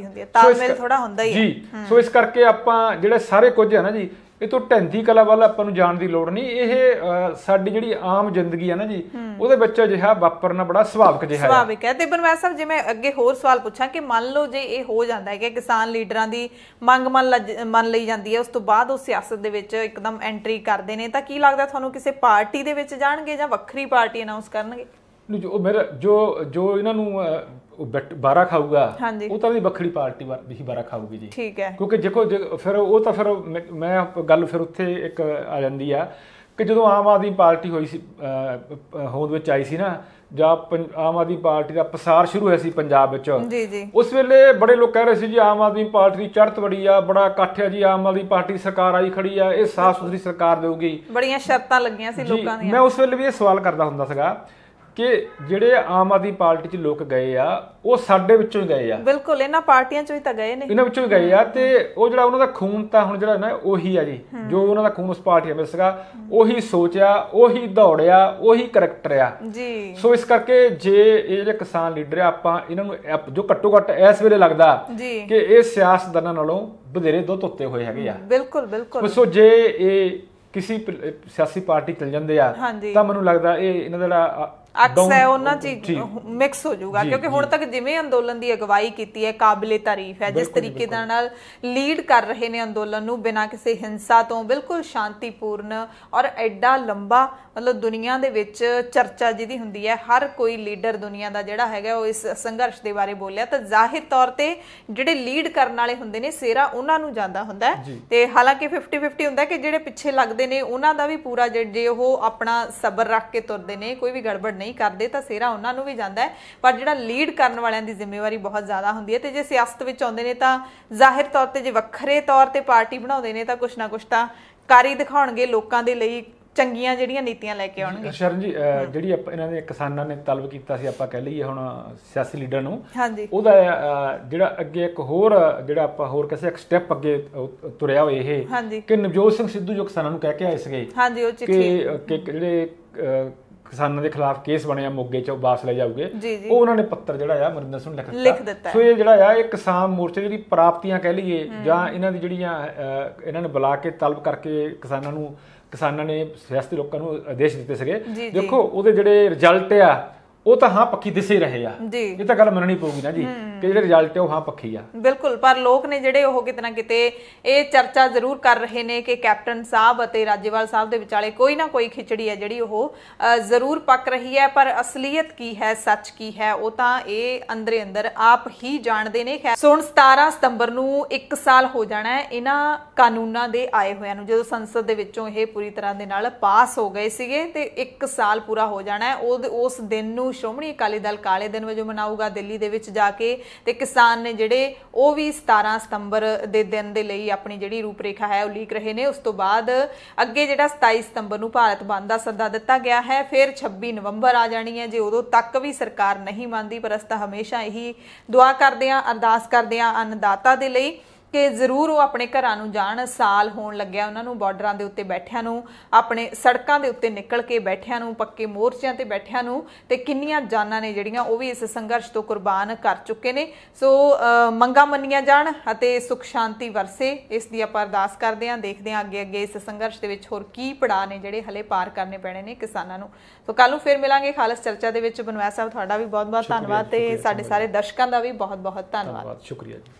ਹੁੰਦੀ ਹੈ, ਤਾਲਮੇਲ ਥੋੜਾ ਹੁੰਦਾ ਹੀ ਹੈ ਜੀ। ਸੋ ਇਸ ਕਰਕੇ ਆਪਾਂ ਜਿਹੜੇ ਸਾਰੇ ਕੁਝ ਹੈ ਨਾ ਜੀ, ਇਹ ਤੋਂ ਢੈਂਦੀ ਕਲਾ ਵੱਲ ਆਪਾਂ ਨੂੰ ਜਾਣ ਦੀ ਲੋੜ ਨਹੀਂ। ਇਹ ਸਾਡੀ ਜਿਹੜੀ ਆਮ ਜ਼ਿੰਦਗੀ ਆ ਨਾ ਜੀ ਉਹਦੇ ਵਿੱਚ ਅਜਿਹਾ ਵਾਪਰਨਾ ਬੜਾ ਸੁਭਾਵਿਕ
ਹੈ। ਤੇ ਬਨਵੈਤ ਸਾਹਿਬ ਜੇ ਮੈਂ ਅੱਗੇ ਹੋਰ ਸਵਾਲ ਪੁੱਛਾਂ ਕਿ ਮੰਨ ਲਓ ਜੇ ਇਹ ਹੋ ਜਾਂਦਾ ਹੈ ਕਿ ਕਿਸਾਨ ਲੀਡਰਾਂ ਦੀ ਮੰਗ ਮੰਨ ਲਈ ਜਾਂਦੀ ਹੈ, ਉਸ ਤੋਂ ਬਾਅਦ ਉਹ ਸਿਆਸਤ ਦੇ ਵਿੱਚ ਇੱਕਦਮ ਐਂਟਰੀ ਕਰਦੇ ਨੇ, ਤਾਂ ਕੀ ਲੱਗਦਾ ਤੁਹਾਨੂੰ ਕਿਸੇ ਪਾਰਟੀ ਦੇ ਵਿੱਚ ਜਾਣਗੇ ਜਾਂ ਵੱਖਰੀ ਪਾਰਟੀ ਅਨਾਉਂਸ ਕਰਨਗੇ?
ਜੋ ਇਹਨਾਂ ਨੂੰ ਬਾਰਾ ਖਾਊਗਾ ਉਹ ਤਾਂ ਵੀ ਵੱਖਰੀ ਪਾਰਟੀ ਹੀ ਬਾਰਾ ਖਾਊਗੀ ਜੀ, ਠੀਕ ਹੈ। ਕਿਉਂਕਿ ਦੇਖੋ ਫਿਰ ਉਹ ਤਾਂ ਫਿਰ ਮੈਂ ਗੱਲ ਫਿਰ ਉੱਥੇ ਇੱਕ ਆ ਜਾਂਦੀ ਆ ਕਿ ਜਦੋਂ ਆਮ ਆਦਮੀ ਪਾਰਟੀ ਹੋਈ ਸੀ ਹੋਂਦ ਵਿੱਚ ਆਈ ਸੀ ਨਾ, ਜਾਂ ਆਮ ਆਦਮੀ ਪਾਰਟੀ ਦਾ ਪਸਾਰ ਸ਼ੁਰੂ ਹੋਇਆ ਸੀ ਪੰਜਾਬ ਵਿੱਚ, ਉਸ ਵੇਲੇ ਬੜੇ ਲੋਕ ਕਹਿ ਰਹੇ ਸੀ ਜੀ ਆਮ ਆਦਮੀ ਪਾਰਟੀ ਦੀ ਚੜ੍ਹਤ ਬੜੀ ਆ, ਬੜਾ ਇਕੱਠ ਆ ਜੀ, ਆਮ ਆਦਮੀ ਪਾਰਟੀ ਸਰਕਾਰ ਆਈ ਖੜੀ ਆ, ਇਹ ਸਾਫ਼ ਸੁਥਰੀ ਸਰਕਾਰ ਦੇਊਗੀ,
ਬੜੀਆਂ ਸ਼ਰਤਾਂ ਲੱਗੀਆਂ ਸੀ ਲੋਕਾਂ ਦੀਆਂ।
ਮੈਂ ਉਸ ਵੇਲੇ ਵੀ ਇਹ ਸਵਾਲ ਕਰਦਾ ਹੁੰਦਾ ਸੀਗਾ ਕਿ ਜਿਹੜੇ ਆਮ ਆਦਮੀ ਪਾਰਟੀ 'ਚ ਲੋਕ ਗਏ ਆ ਉਹ ਸਾਡੇ ਵਿੱਚੋਂ ਹੀ ਗਏ ਆ।
ਬਿਲਕੁਲ, ਇਹਨਾਂ ਪਾਰਟੀਆਂ 'ਚੋਂ ਹੀ ਤਾਂ ਗਏ ਨੇ,
ਇਹਨਾਂ ਵਿੱਚੋਂ ਹੀ ਗਏ ਆ। ਤੇ ਉਹ ਜਿਹੜਾ ਉਹਨਾਂ ਦਾ ਖੂਨ ਤਾਂ ਹੁਣ ਜਿਹੜਾ ਨਾ ਉਹੀ ਆ ਜੀ, ਜੋ ਉਹਨਾਂ ਦਾ ਖੂਨ ਉਸ ਪਾਰਟੀ ਵਿੱਚ ਸੀਗਾ, ਉਹੀ ਸੋਚਿਆ, ਉਹੀ ਦੌੜਿਆ, ਉਹੀ ਕਰੈਕਟਰ ਆ ਜੀ। ਸੋ ਇਸ ਕਰਕੇ ਜੇ ਇਹ ਜਿਹੜੇ ਕਿਸਾਨ ਲੀਡਰ ਆ, ਆਪਾਂ ਇਹਨਾਂ ਨੂੰ ਜੋ ਘੱਟੋ ਘੱਟ ਇਸ ਵੇਲੇ ਲੱਗਦਾ ਕਿ ਇਹ ਸਿਆਸਤਦਾਨਾਂ ਨਾਲੋਂ ਵਧੇਰੇ ਦੁੱਧ ਧੁੱਤੇ ਹੋਏ ਹੈਗੇ ਆ। ਬਿਲਕੁਲ। ਸੋ ਜੇ ਇਹ ਕਿਸੇ ਸਿਆਸੀ ਪਾਰਟੀ ਚਲ ਜਾਂਦੇ ਆ ਤਾਂ ਮੈਨੂੰ ਲੱਗਦਾ ਇਹ ਇਹਨਾਂ ਦਾ ਜਿਹੜਾ
ਅਕਸ ਹੈ ਉਹਨਾਂ ਚ ਮਿਕਸ ਹੋ ਜਾਊਗਾ, ਕਿਉਂਕਿ ਹੁਣ ਤੱਕ ਜਿਵੇਂ ਅੰਦੋਲਨ ਦੀ ਅਗਵਾਈ ਕੀਤੀ ਹੈ ਕਾਬਿਲੇ ਤਾਰੀਫ ਹੈ, ਜਿਸ ਤਰੀਕੇ ਨਾਲ ਲੀਡ ਕਰ ਰਹੇ ਨੇ ਅੰਦੋਲਨ ਨੂੰ ਬਿਨਾਂ ਕਿਸੇ ਹਿੰਸਾ ਤੋਂ, ਬਿਲਕੁਲ ਸ਼ਾਂਤੀਪੂਰਨ ਔਰ ਐਡਾ ਲੰਬਾ, ਮਤਲਬ ਦੁਨੀਆ ਦੇ ਵਿੱਚ ਚਰਚਾ ਜਿਹਦੀ ਹੁੰਦੀ ਹੈ, ਹਰ ਕੋਈ ਲੀਡਰ ਦੁਨੀਆ ਦਾ ਜਿਹੜਾ ਹੈਗਾ ਉਹ ਇਸ ਸੰਘਰਸ਼ ਦੇ ਬਾਰੇ ਬੋਲਿਆ, ਤਾਂ ਜ਼ਾਹਿਰ ਤੌਰ ਤੇ ਜਿਹੜੇ ਲੀਡ ਕਰਨ ਵਾਲੇ ਹੁੰਦੇ ਨੇ ਸਿਹਰਾ ਉਹਨਾਂ ਨੂੰ ਜਾਂਦਾ ਹੁੰਦਾ ਹੈ। ਤੇ ਹਾਲਾਂਕਿ 50-50 ਹੁੰਦਾ ਕਿ ਜਿਹੜੇ ਪਿੱਛੇ ਲੱਗਦੇ ਨੇ ਉਹਨਾਂ ਦਾ ਵੀ ਪੂਰਾ, ਜੇ ਉਹ ਆਪਣਾ ਸਬਰ ਰੱਖ ਕੇ ਤੁਰਦੇ ਨੇ, ਕੋਈ ਵੀ ਗੜਬੜ ਨਹੀਂ ਕਰਦੇ, ਤਾਂ ਸਿਹਰਾ ਉਹਨਾਂ ਨੂੰ ਵੀ ਜਾਂਦਾ ਹੈ। ਪਰ ਜਿਹੜਾ ਲੀਡ ਕਰਨ ਵਾਲਿਆਂ ਦੀ ਜ਼ਿੰਮੇਵਾਰੀ ਬਹੁਤ ਜ਼ਿਆਦਾ ਹੁੰਦੀ ਹੈ। ਤੇ ਜੇ ਸਿਆਸਤ ਵਿੱਚ ਆਉਂਦੇ ਨੇ ਤਾਂ ਜ਼ਾਹਿਰ ਤੌਰ ਤੇ ਜੇ ਵੱਖਰੇ ਤੌਰ ਤੇ ਪਾਰਟੀ ਬਣਾਉਂਦੇ ਨੇ ਤਾਂ ਕੁਛ ਨਾ ਕੁਛ ਤਾਂ ਕਰ ਹੀ ਦਿਖਾਉਣਗੇ, ਲੋਕਾਂ ਦੇ ਲਈ ਚੰਗੀਆਂ ਜਿਹੜੀਆਂ ਨੀਤੀਆਂ ਲੈ ਕੇ ਆਉਣਗੇ।
ਸ਼ਰਨ ਜੀ, ਜਿਹੜੀ ਇਹਨਾਂ ਦੇ ਕਿਸਾਨਾਂ ਨੇ ਤਲਬ ਕੀਤਾ ਸੀ, ਆਪਾਂ ਕਹਿ ਲਈਏ ਹੁਣ ਸਿਆਸੀ ਲੀਡਰ ਨੂੰ, ਉਹਦਾ ਜਿਹੜਾ ਅੱਗੇ ਇੱਕ ਹੋਰ ਜਿਹੜਾ ਆਪਾਂ ਹੋਰ ਕਿਸੇ ਇੱਕ ਸਟੈਪ ਅੱਗੇ ਤੁਰਿਆ ਹੋਏ ਇਹ ਕਿ ਨਵਜੋਤ ਸਿੰਘ ਸਿੱਧੂ ਜੋ ਕਿਸਾਨਾਂ ਨੂੰ ਕਹਿ ਕੇ ਆਏ ਸੀਗੇ ਕਿ ਜਿਹੜੇ ਕਿਸਾਨਾਂ ਦੇ ਖਿਲਾਫ ਕੇਸ ਬਣਿਆ ਮੋਗੇ ਚ ਵਾਪਸ ਲੈ ਜਾਊਗੇ, ਉਹ ਉਹਨਾਂ ਨੇ ਪੱਤਰ ਜਿਹੜਾ ਆ ਅਮਰਿੰਦਰ ਸਿੰਘ ਨੂੰ ਲਿਖ ਦਿੱਤਾ। ਸੋ ਇਹ ਜਿਹੜਾ ਆ ਇਹ ਕਿਸਾਨ ਮੋਰਚੇ ਜਿਹੜੀ ਪ੍ਰਾਪਤੀਆਂ ਕਹਿ ਲਈਏ ਜਾਂ ਇਹਨਾਂ ਦੀ ਜਿਹੜੀਆਂ ਇਹਨਾਂ ਨੇ ਬੁਲਾ ਕੇ ਤਲਬ ਕਰਕੇ ਕਿਸਾਨਾਂ ਨੇ ਸਿਆਸਤੀ ਲੋਕਾਂ ਨੂੰ ਆਦੇਸ਼ ਦਿੱਤੇ ਸੀਗੇ, ਦੇਖੋ ਉਹਦੇ ਜਿਹੜੇ ਰਿਜ਼ਲਟ ਆ ਉਹ ਤਾਂ ਹਾਂ ਪੱਖੀ ਦਿਸੇ ਰਹੇ ਆ। ਇਹ ਤਾਂ ਗੱਲ ਮੰਨਣੀ ਪਊਗੀ ਨਾ ਜੀ ਕਿ ਜਿਹੜੇ ਰਿਜ਼ਲਟ ਆ ਉਹ ਹਾਂ ਪੱਖੀ ਆ।
ਬਿਲਕੁਲ, ਪਰ ਲੋਕ ਨੇ ਜਿਹੜੇ ਉਹ ਕਿਤੇ ਨਾ ਕਿਤੇ ਇਹ ਚਰਚਾ ਜ਼ਰੂਰ ਕਰ ਰਹੇ ਨੇ ਕਿ ਕੈਪਟਨ ਸਾਹਿਬ ਅਤੇ ਰਾਜੇਵਾਲ ਸਾਹਿਬ ਦੇ ਵਿਚਾਲੇ ਕੋਈ ਨਾ ਕੋਈ ਖਿਚੜੀ ਹੈ ਜਿਹੜੀ ਉਹ ਜ਼ਰੂਰ ਪੱਕ ਰਹੀ ਹੈ, ਪਰ ਅਸਲੀਅਤ ਕੀ ਹੈ, ਸੱਚ ਕੀ ਹੈ, ਉਹ ਤਾਂ ਇਹ ਅੰਦਰੇ ਅੰਦਰ ਆਪ ਹੀ ਜਾਣਦੇ ਨੇ। ਸੋ ਹੁਣ 17 ਸਤੰਬਰ ਨੂੰ 1 ਸਾਲ ਹੋ ਜਾਣਾ ਹੈ ਇਹਨਾਂ ਕਾਨੂੰਨਾਂ ਦੇ ਆਏ ਹੋਇਆਂ ਨੂੰ, ਜਦੋਂ ਸੰਸਦ ਦੇ ਵਿੱਚੋਂ ਇਹ ਪੂਰੀ ਤਰ੍ਹਾਂ ਦੇ ਨਾਲ ਪਾਸ ਹੋ ਗਏ ਸੀਗੇ ਤੇ 1 ਸਾਲ ਪੂਰਾ ਹੋ ਜਾਣਾ ਹੈ। ਉਸ ਦਿਨ ਨੂੰ ਸ਼੍ਰੋਮਣੀ ਅਕਾਲੀ ਦਲ ਕਾਲੇ ਦਿਨ ਵਜੋਂ ਮਨਾਊਗਾ ਦਿੱਲੀ ਦੇ ਵਿੱਚ ਜਾ ਕੇ, ਤੇ ਕਿਸਾਨ ਨੇ ਜਿਹੜੇ ਉਹ ਵੀ 17 ਸਤੰਬਰ ਦੇ ਦਿਨ ਦੇ ਲਈ ਆਪਣੀ ਜਿਹੜੀ ਰੂਪਰੇਖਾ ਹੈ ਉਹ ਲੀਕ ਰਹੇ ਨੇ। ਉਸ ਤੋਂ ਬਾਅਦ ਅੱਗੇ ਜਿਹੜਾ 27 ਸਤੰਬਰ ਨੂੰ ਭਾਰਤ ਬੰਦ ਦਾ ਸੱਦਾ ਦਿੱਤਾ ਗਿਆ ਹੈ, ਫਿਰ 26 ਨਵੰਬਰ ਆ ਜਾਣੀ ਹੈ। ਜੇ ਉਦੋਂ ਤੱਕ ਵੀ ਸਰਕਾਰ ਨਹੀਂ ਮੰਨਦੀ, ਪਰ ਅਸੀਂ ਤਾਂ ਹਮੇਸ਼ਾ ਇਹੀ ਦੁਆ ਕਰਦੇ ਹਾਂ, ਅਰਦਾਸ ਕਰਦੇ ਹਾਂ ਅੰਨਦਾਤਾ ਦੇ ਲਈ ਕਿ ਜ਼ਰੂਰ ਉਹ ਆਪਣੇ ਘਰਾਂ ਨੂੰ ਜਾਣ। ਸਾਲ ਹੋਣ ਲੱਗਿਆ ਉਹਨਾਂ ਨੂੰ ਬਾਰਡਰਾਂ ਦੇ ਉੱਤੇ ਬੈਠਿਆਂ ਨੂੰ, ਆਪਣੇ ਸੜਕਾਂ ਦੇ ਉੱਤੇ ਨਿਕਲ ਕੇ ਬੈਠਿਆਂ ਨੂੰ, ਪੱਕੇ ਮੋਰਚਿਆਂ ਤੇ ਬੈਠਿਆਂ ਨੂੰ, ਤੇ ਕਿੰਨੀਆਂ ਜਾਨਾਂ ਨੇ ਜਿਹੜੀਆਂ ਉਹ ਵੀ ਇਸ ਸੰਘਰਸ਼ ਤੋਂ ਕੁਰਬਾਨ ਕਰ ਚੁੱਕੇ ਨੇ। ਸੋ ਮੰਗਾਂ ਮੰਨੀਆਂ ਜਾਣ ਅਤੇ ਸੁਖ ਸ਼ਾਂਤੀ ਵਰਸੇ, ਇਸ ਦੀ ਆਪਾਂ ਅਰਦਾਸ ਕਰਦੇ ਹਾਂ। ਦੇਖਦੇ ਹਾਂ ਅੱਗੇ ਇਸ ਸੰਘਰਸ਼ ਦੇ ਵਿੱਚ ਹੋਰ ਕੀ ਪੜਾਅ ਨੇ ਜਿਹੜੇ ਹਲੇ ਪਾਰ ਕਰਨੇ ਪੈਣੇ ਨੇ ਕਿਸਾਨਾਂ ਨੂੰ। ਸੋ ਕੱਲ ਨੂੰ ਫਿਰ ਮਿਲਾਂਗੇ ਖਾਲਸ ਚਰਚਾ ਦੇ ਵਿੱਚ। ਬਨਵੈਸ ਸਾਹਿਬ ਤੁਹਾਡਾ ਵੀ ਬਹੁਤ ਬਹੁਤ ਧੰਨਵਾਦ, ਤੇ ਸਾਡੇ ਸਾਰੇ ਦਰਸ਼ਕਾਂ ਦਾ ਵੀ ਬਹੁਤ ਬਹੁਤ ਧੰਨਵਾਦ।
ਸ਼ੁਕਰੀਆ ਜੀ।